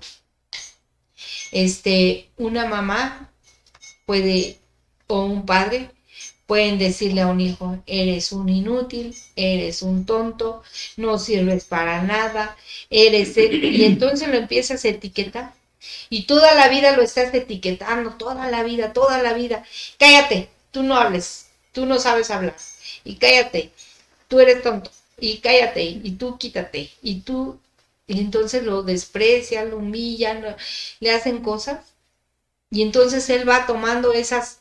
una mamá puede, o un padre, pueden decirle a un hijo: eres un inútil, eres un tonto, no sirves para nada, y entonces lo empiezas a etiquetar. Y toda la vida lo estás etiquetando, toda la vida. Cállate, tú no hables, tú no sabes hablar. Y cállate, tú eres tonto. Y cállate, y tú quítate. Y entonces lo desprecian, lo humillan, le hacen cosas. Y entonces él va tomando esas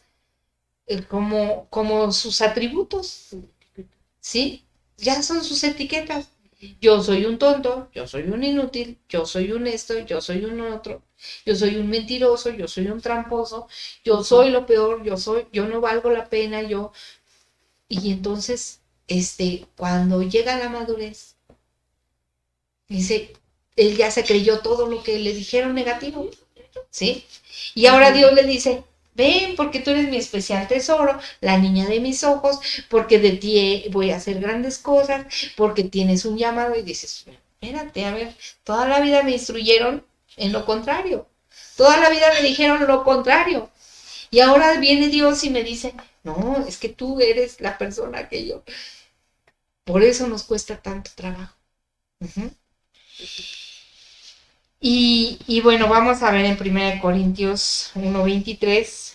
como sus atributos, ¿sí? Ya son sus etiquetas. Yo soy un tonto, yo soy un inútil, yo soy un esto, yo soy un otro, yo soy un mentiroso, yo soy un tramposo, yo soy lo peor, yo no valgo la pena, y entonces, cuando llega la madurez, dice, él ya se creyó todo lo que le dijeron negativo, ¿sí? Y ahora Dios le dice: ven, porque tú eres mi especial tesoro, la niña de mis ojos, porque de ti voy a hacer grandes cosas, porque tienes un llamado. Y dices: espérate, a ver, toda la vida me instruyeron en lo contrario, toda la vida me dijeron lo contrario, y ahora viene Dios y me dice: no, es que tú eres la persona que yo. Por eso nos cuesta tanto trabajo. Y bueno, vamos a ver en 1 Corintios 1:23.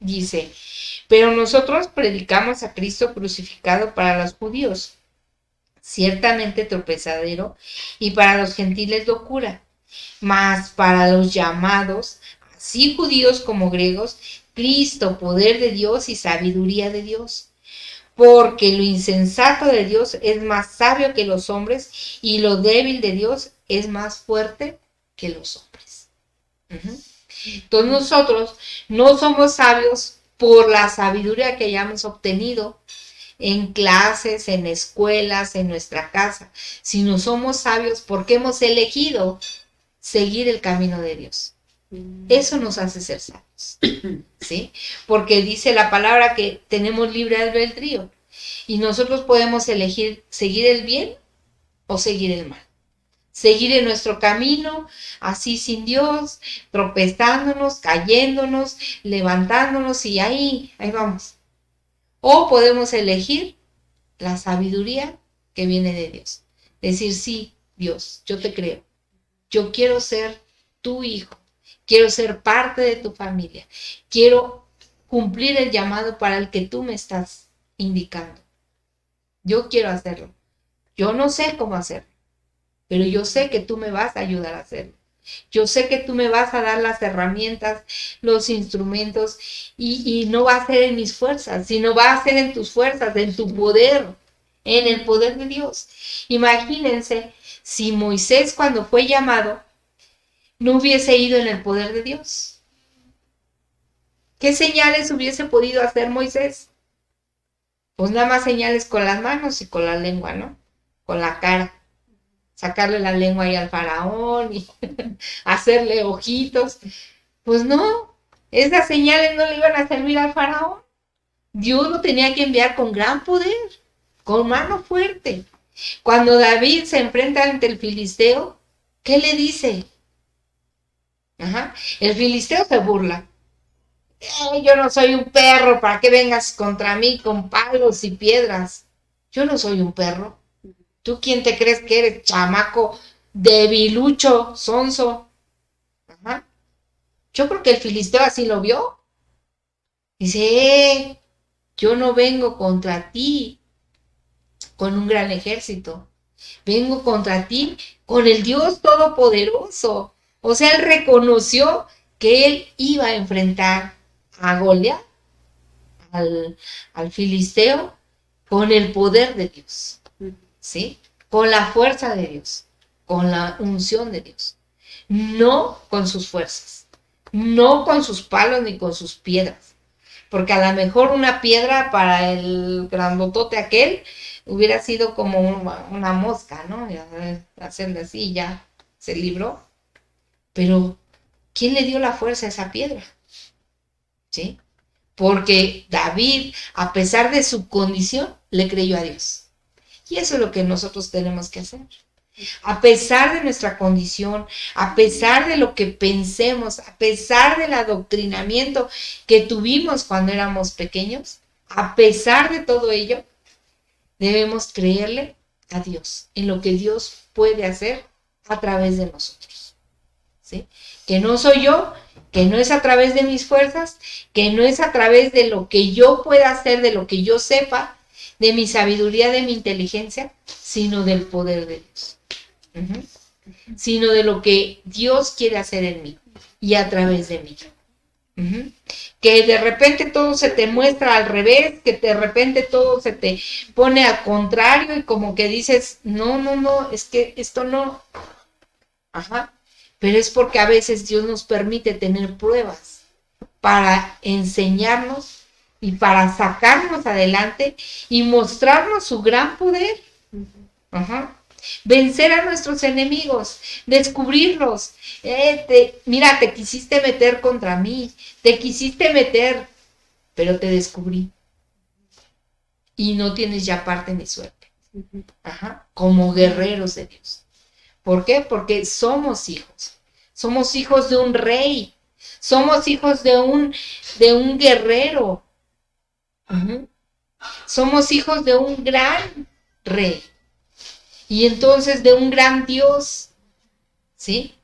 Dice: pero nosotros predicamos a Cristo crucificado para los judíos, ciertamente tropezadero, y para los gentiles locura, mas para los llamados, así judíos como griegos, Cristo, poder de Dios y sabiduría de Dios. Porque lo insensato de Dios es más sabio que los hombres, y lo débil de Dios es más fuerte que los hombres. Entonces nosotros no somos sabios por la sabiduría que hayamos obtenido en clases, en escuelas, en nuestra casa, sino somos sabios porque hemos elegido seguir el camino de Dios. Eso nos hace ser sabios, ¿sí? Porque dice la palabra que tenemos libre albedrío y nosotros podemos elegir seguir el bien o seguir el mal. Seguir en nuestro camino, así sin Dios, tropezándonos, cayéndonos, levantándonos, y ahí vamos. O podemos elegir la sabiduría que viene de Dios. Decir: sí, Dios, yo te creo. Yo quiero ser tu hijo. Quiero ser parte de tu familia. Quiero cumplir el llamado para el que tú me estás indicando. Yo quiero hacerlo. Yo no sé cómo hacerlo, pero yo sé que tú me vas a ayudar a hacerlo. Yo sé que tú me vas a dar las herramientas, los instrumentos, y no va a ser en mis fuerzas, sino va a ser en tus fuerzas, en tu poder, en el poder de Dios. Imagínense si Moisés, cuando fue llamado, no hubiese ido en el poder de Dios. ¿Qué señales hubiese podido hacer Moisés? Pues nada más señales con las manos y con la lengua, ¿no? Con la cara. Sacarle la lengua ahí al faraón y hacerle ojitos. Pues no, esas señales no le iban a servir al faraón. Dios lo tenía que enviar con gran poder, con mano fuerte. Cuando David se enfrenta ante el filisteo, ¿qué le dice? El filisteo se burla. Yo no soy un perro para que vengas contra mí con palos y piedras. Yo no soy un perro. ¿Tú quién te crees que eres, chamaco debilucho, sonso. Ajá. Yo creo que el filisteo así lo vio. Dice, yo no vengo contra ti con un gran ejército. Vengo contra ti con el Dios Todopoderoso. O sea, él reconoció que él iba a enfrentar a Goliat, al filisteo, con el poder de Dios, ¿sí? Con la fuerza de Dios, con la unción de Dios. No con sus fuerzas, no con sus palos ni con sus piedras. Porque a lo mejor una piedra para el grandotote aquel hubiera sido como una mosca, ¿no? Hacerle así y ya se libró. Pero, ¿quién le dio la fuerza a esa piedra? ¿Sí? Porque David, a pesar de su condición, le creyó a Dios. Y eso es lo que nosotros tenemos que hacer. A pesar de nuestra condición, a pesar de lo que pensemos, a pesar del adoctrinamiento que tuvimos cuando éramos pequeños, a pesar de todo ello, debemos creerle a Dios, en lo que Dios puede hacer a través de nosotros. ¿Sí? Que no soy yo, que no es a través de mis fuerzas, que no es a través de lo que yo pueda hacer, de lo que yo sepa, de mi sabiduría, de mi inteligencia, sino del poder de Dios. Sino de lo que Dios quiere hacer en mí y a través de mí. Que de repente todo se te muestra al revés, que de repente todo se te pone al contrario y como que dices, no, es que esto no. Pero es porque a veces Dios nos permite tener pruebas para enseñarnos y para sacarnos adelante y mostrarnos su gran poder. Vencer a nuestros enemigos, descubrirlos. Mira, te quisiste meter contra mí, te quisiste meter, pero te descubrí. Y no tienes ya parte ni suerte. Como guerreros de Dios. ¿Por qué? Porque somos hijos. Somos hijos de un rey. Somos hijos de un guerrero. Somos hijos de un gran rey. Y entonces de un gran Dios. ¿Sí?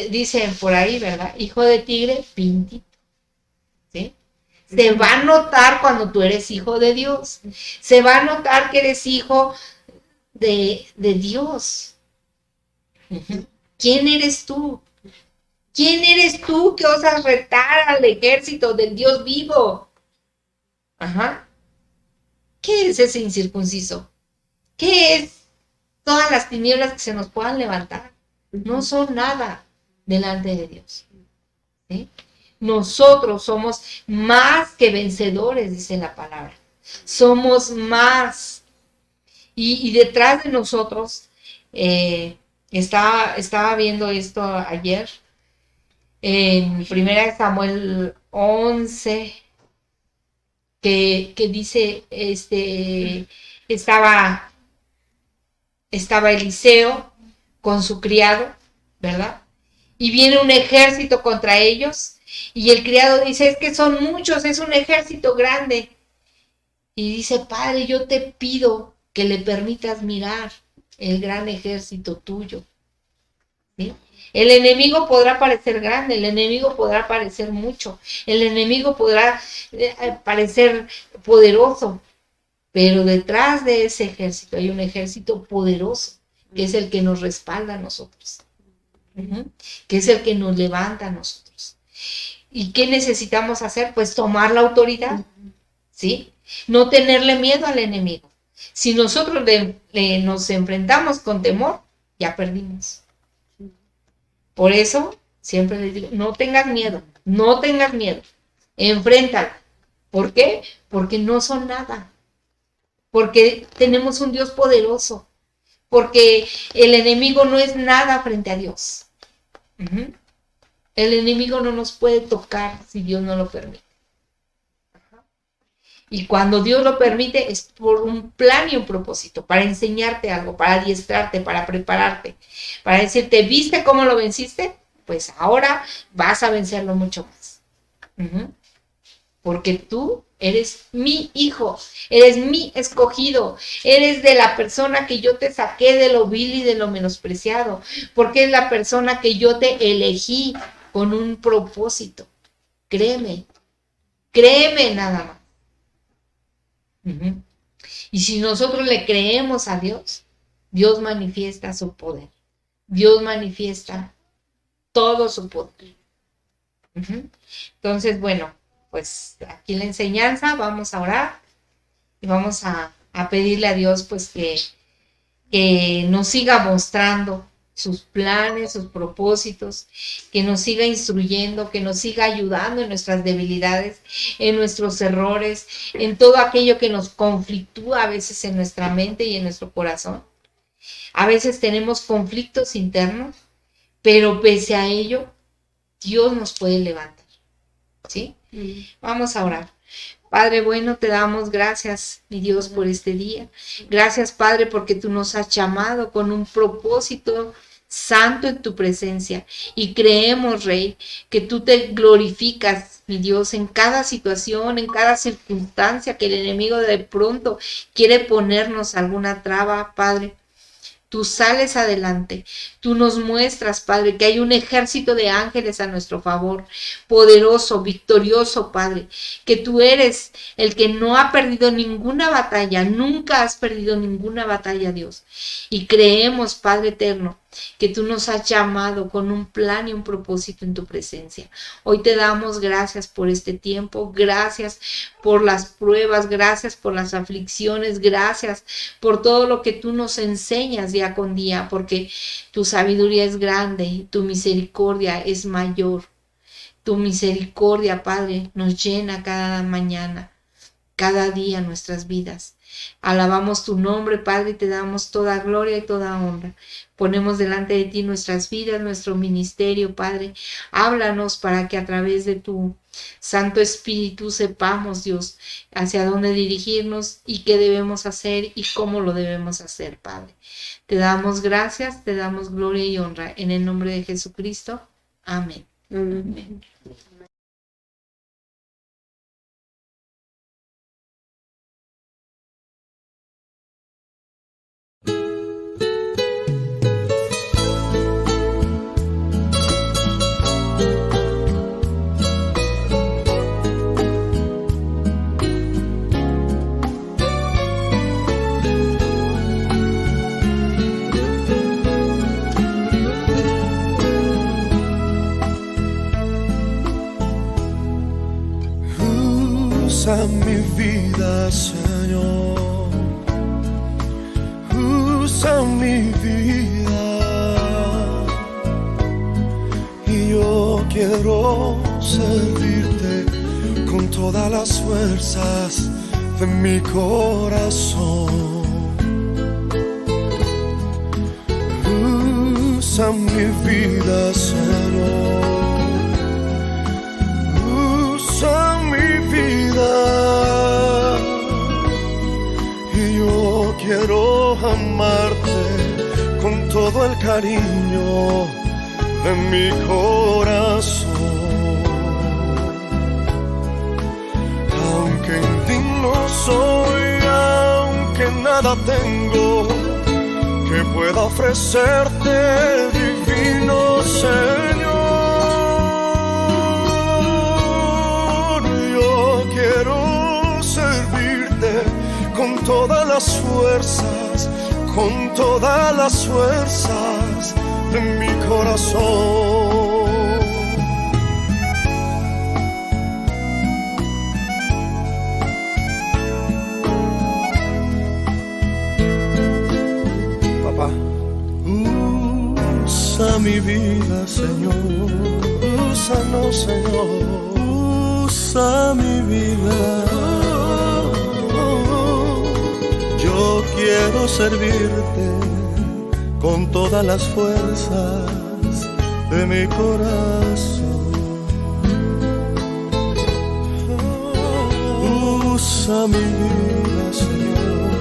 Dicen por ahí, ¿verdad? Hijo de tigre, pintito. ¿Sí? Se va a notar cuando tú eres hijo de Dios. Se va a notar que eres hijo de Dios. ¿Quién eres tú? ¿Quién eres tú que osas retar al ejército del Dios vivo? ¿Qué es ese incircunciso? ¿Qué es todas las tinieblas que se nos puedan levantar? No son nada delante de Dios. ¿Sí? Nosotros somos más que vencedores, dice la palabra. Somos más. Y detrás de nosotros, estaba viendo esto ayer, en 1 Samuel 11, que dice, estaba Eliseo con su criado, ¿verdad? Y viene un ejército contra ellos, y el criado dice, es que son muchos, es un ejército grande. Y dice, Padre, yo te pido que le permitas mirar el gran ejército tuyo. ¿Sí? El enemigo podrá parecer grande, el enemigo podrá parecer mucho, el enemigo podrá parecer poderoso, pero detrás de ese ejército hay un ejército poderoso, que es el que nos respalda a nosotros, que es el que nos levanta a nosotros. ¿Y qué necesitamos hacer? Pues tomar la autoridad, ¿sí? No tenerle miedo al enemigo. Si nosotros nos enfrentamos con temor, ya perdimos. Por eso, siempre les digo, no tengas miedo, enfréntalo. ¿Por qué? Porque no son nada. Porque tenemos un Dios poderoso. Porque el enemigo no es nada frente a Dios. El enemigo no nos puede tocar si Dios no lo permite. Y cuando Dios lo permite es por un plan y un propósito, para enseñarte algo, para adiestrarte, para prepararte, para decirte, ¿viste cómo lo venciste? Pues ahora vas a vencerlo mucho más. Porque tú Eres mi hijo, eres mi escogido, eres de la persona que yo te saqué de lo vil y de lo menospreciado, porque es la persona que yo te elegí con un propósito. Créeme nada más. Y si nosotros le creemos a Dios, Dios manifiesta su poder. Dios manifiesta todo su poder. Entonces, bueno, pues aquí la enseñanza, vamos a orar y vamos a pedirle a Dios pues que nos siga mostrando sus planes, sus propósitos, que nos siga instruyendo, que nos siga ayudando en nuestras debilidades, en nuestros errores, en todo aquello que nos conflictúa a veces en nuestra mente y en nuestro corazón. A veces tenemos conflictos internos, pero pese a ello, Dios nos puede levantar. ¿Sí? Vamos a orar. Padre bueno, te damos gracias, mi Dios, por este día. Gracias, Padre, porque tú nos has llamado con un propósito santo en tu presencia. Y creemos, Rey, que tú te glorificas, mi Dios, en cada situación, en cada circunstancia que el enemigo de pronto quiere ponernos alguna traba, Padre. Tú sales adelante, tú nos muestras, Padre, que hay un ejército de ángeles a nuestro favor, poderoso, victorioso, Padre, que tú eres el que no ha perdido ninguna batalla, nunca has perdido ninguna batalla, Dios. Y creemos, Padre eterno, que tú nos has llamado con un plan y un propósito en tu presencia. Hoy te damos gracias por este tiempo, gracias por las pruebas, gracias por las aflicciones, gracias por todo lo que tú nos enseñas día con día, porque tu sabiduría es grande y tu misericordia es mayor. Tu misericordia, Padre, nos llena cada mañana, cada día nuestras vidas. Alabamos tu nombre, Padre, y te damos toda gloria y toda honra. Ponemos delante de ti nuestras vidas, nuestro ministerio, Padre. Háblanos para que a través de tu Santo Espíritu sepamos, Dios, hacia dónde dirigirnos y qué debemos hacer y cómo lo debemos hacer, Padre. Te damos gracias, te damos gloria y honra. En el nombre de Jesucristo. Amén. Amén. Usa mi vida, Señor, usa mi vida, y yo quiero servirte con todas las fuerzas de mi corazón. Usa mi vida, Señor, usa mi vida, y yo quiero amarte con todo el cariño de mi corazón. Aunque indigno soy, aunque nada tengo que pueda ofrecerte, divino Señor, con todas las fuerzas de mi corazón. Papá, usa mi vida, Señor, úsanos, Señor, usa mi vida. Yo quiero servirte con todas las fuerzas de mi corazón. Usa mi vida, Señor,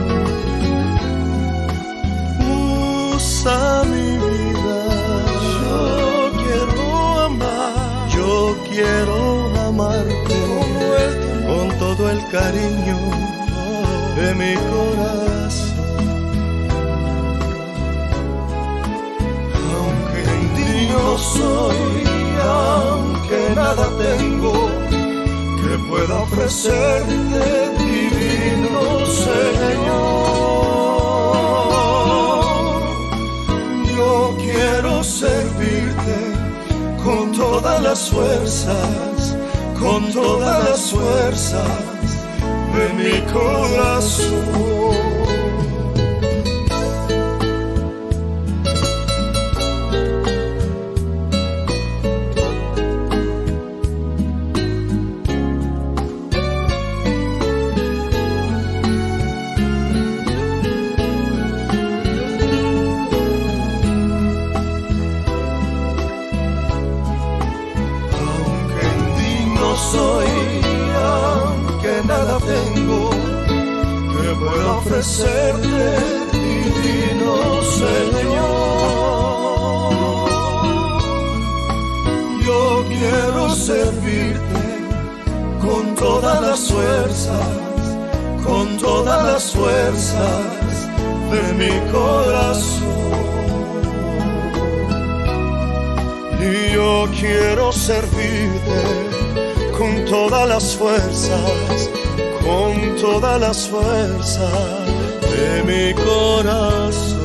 usa mi vida. Yo quiero amarte con todo el el cariño de mi corazón. Aunque indigno soy, aunque nada tengo que pueda ofrecerte, divino Señor. Yo quiero servirte con todas las fuerzas, con todas las fuerzas de mi corazón. Soy, aunque nada tengo que pueda ofrecerte, divino Señor. Yo quiero servirte con todas las fuerzas, con todas las fuerzas de mi corazón. Y yo quiero servirte con todas las fuerzas, con todas las fuerzas de mi corazón.